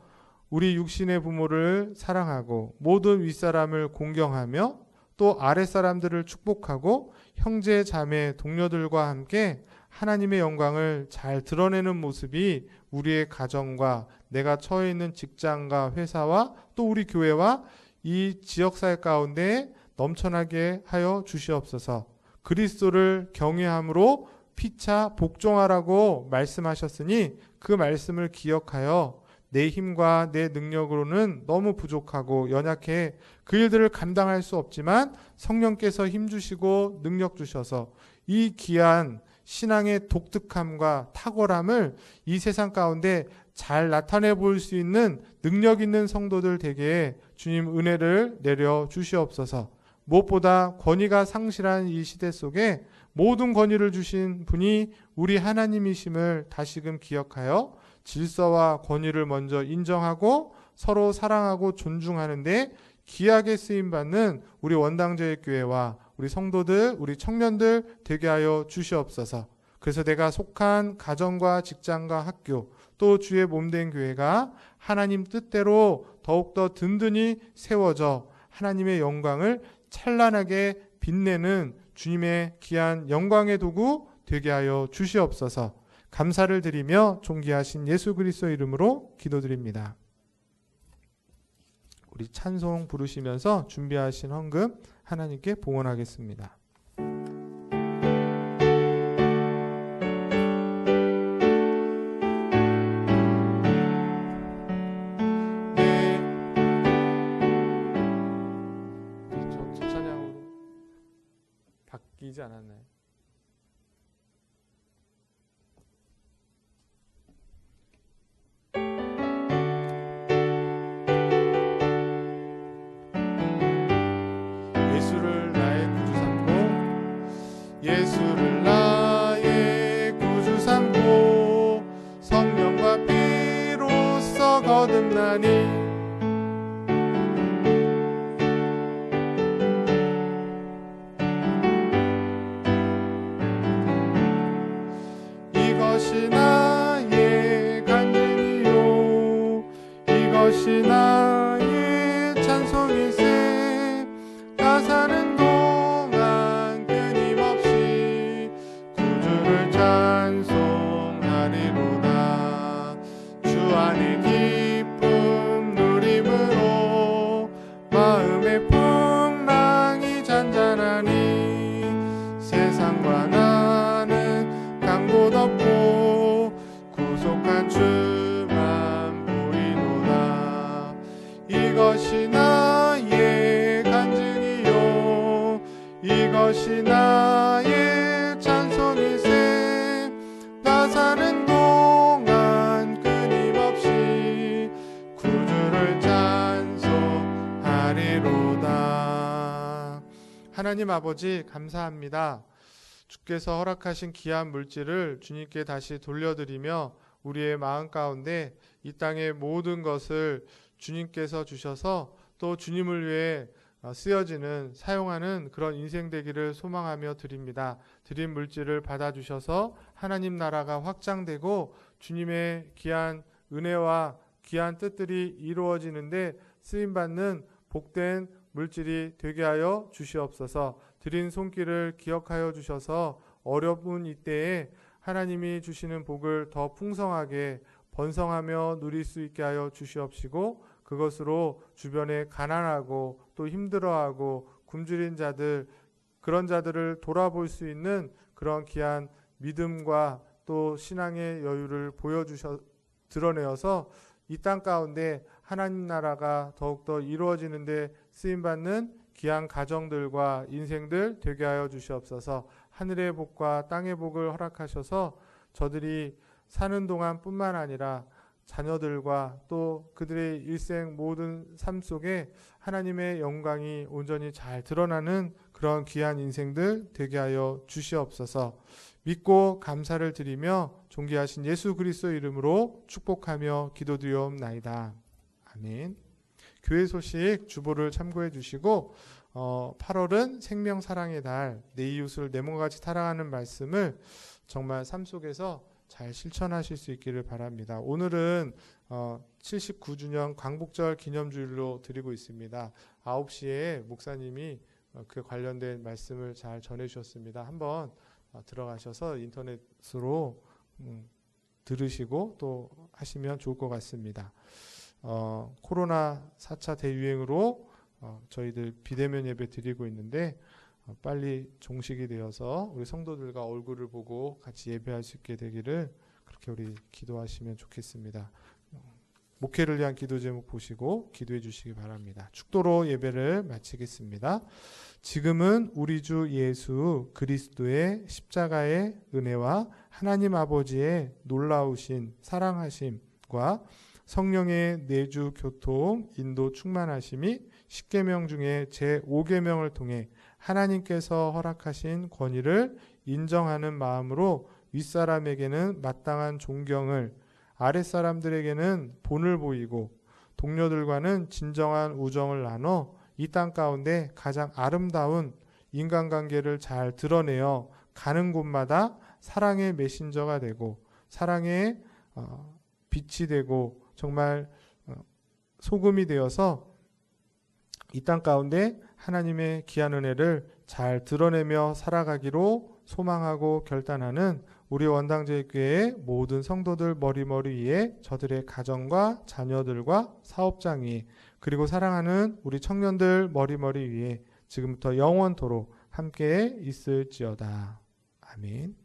우리 육신의 부모를 사랑하고 모든 윗사람을 공경하며 또 아랫사람들을 축복하고 형제 자매 동료들과 함께 하나님의 영광을 잘 드러내는 모습이 우리의 가정과 내가 처해 있는 직장과 회사와 또 우리 교회와 이 지역사회 가운데 넘쳐나게 하여 주시옵소서. 그리스도를 경외함으로 피차 복종하라고 말씀하셨으니 그 말씀을 기억하여 내 힘과 내 능력으로는 너무 부족하고 연약해 그 일들을 감당할 수 없지만 성령께서 힘주시고 능력 주셔서 이 귀한 신앙의 독특함과 탁월함을 이 세상 가운데 잘 나타내 볼 수 있는 능력 있는 성도들 되게 주님 은혜를 내려 주시옵소서. 무엇보다 권위가 상실한 이 시대 속에 모든 권위를 주신 분이 우리 하나님이심을 다시금 기억하여 질서와 권위를 먼저 인정하고 서로 사랑하고 존중하는데 귀하게 쓰임받는 우리 원당제일교회와 우리 성도들, 우리 청년들 되게 하여 주시옵소서. 그래서 내가 속한 가정과 직장과 학교 또 주의 몸된 교회가 하나님 뜻대로 더욱더 든든히 세워져 하나님의 영광을 찬란하게 빛내는 주님의 귀한 영광의 도구 되게 하여 주시옵소서. 감사를 드리며 존귀하신 예수 그리스도 이름으로 기도드립니다. 우리 찬송 부르시면서 준비하신 헌금 하나님께 봉헌하겠습니다. 저 찬양으로 바뀌지 않았나요? 예수를 나의 구주 삼고 성령과 피로써 거듭나니 이것이 나의 간증이요 이것이 나의 찬송이세 나 사는 동안 끊임없이 구주를 찬송하리로다. 하나님 아버지 감사합니다. 주께서 허락하신 귀한 물질을 주님께 다시 돌려드리며 우리의 마음 가운데 이 땅의 모든 것을 주님께서 주셔서 또 주님을 위해 쓰여지는 사용하는 그런 인생 되기를 소망하며 드립니다. 드린 물질을 받아주셔서 하나님 나라가 확장되고 주님의 귀한 은혜와 귀한 뜻들이 이루어지는데 쓰임받는 복된 물질이 되게 하여 주시옵소서. 드린 손길을 기억하여 주셔서 어려운 이때에 하나님이 주시는 복을 더 풍성하게 번성하며 누릴 수 있게 하여 주시옵시고 그것으로 주변에 가난하고 또 힘들어하고 굶주린 자들 그런 자들을 돌아볼 수 있는 그런 귀한 믿음과 또 신앙의 여유를 드러내어서 이 땅 가운데 하나님 나라가 더욱더 이루어지는데 쓰임받는 귀한 가정들과 인생들 되게 하여 주시옵소서. 하늘의 복과 땅의 복을 허락하셔서 저들이 사는 동안 뿐만 아니라 자녀들과 또 그들의 일생 모든 삶 속에 하나님의 영광이 온전히 잘 드러나는 그런 귀한 인생들 되게 하여 주시옵소서. 믿고 감사를 드리며 존귀하신 예수 그리스도 이름으로 축복하며 기도드리옵나이다. 아멘. 교회 소식 주보를 참고해 주시고 8월은 생명 사랑의 달, 내 이웃을 내 몸과 같이 사랑하는 말씀을 정말 삶 속에서 잘 실천하실 수 있기를 바랍니다. 오늘은 79주년 광복절 기념주일로 드리고 있습니다. 9시에 목사님이 그 관련된 말씀을 잘 전해주셨습니다. 한번 들어가셔서 인터넷으로 들으시고 또 하시면 좋을 것 같습니다. 코로나 4차 대유행으로 저희들 비대면 예배 드리고 있는데 빨리 종식이 되어서 우리 성도들과 얼굴을 보고 같이 예배할 수 있게 되기를 그렇게 우리 기도하시면 좋겠습니다. 목회를 위한 기도 제목 보시고 기도해 주시기 바랍니다. 축도로 예배를 마치겠습니다. 지금은 우리 주 예수 그리스도의 십자가의 은혜와 하나님 아버지의 놀라우신 사랑하심과 성령의 내주 교통 인도 충만하심이 10계명 중에 제5계명을 통해 하나님께서 허락하신 권위를 인정하는 마음으로 윗사람에게는 마땅한 존경을 아랫사람들에게는 본을 보이고 동료들과는 진정한 우정을 나눠 이 땅 가운데 가장 아름다운 인간관계를 잘 드러내어 가는 곳마다 사랑의 메신저가 되고 사랑의 빛이 되고 정말 소금이 되어서 이 땅 가운데 하나님의 귀한 은혜를 잘 드러내며 살아가기로 소망하고 결단하는 우리 원당제일교회의 모든 성도들 머리머리 위에 저들의 가정과 자녀들과 사업장 위에 그리고 사랑하는 우리 청년들 머리머리 위에 지금부터 영원토록 함께 있을지어다. 아멘.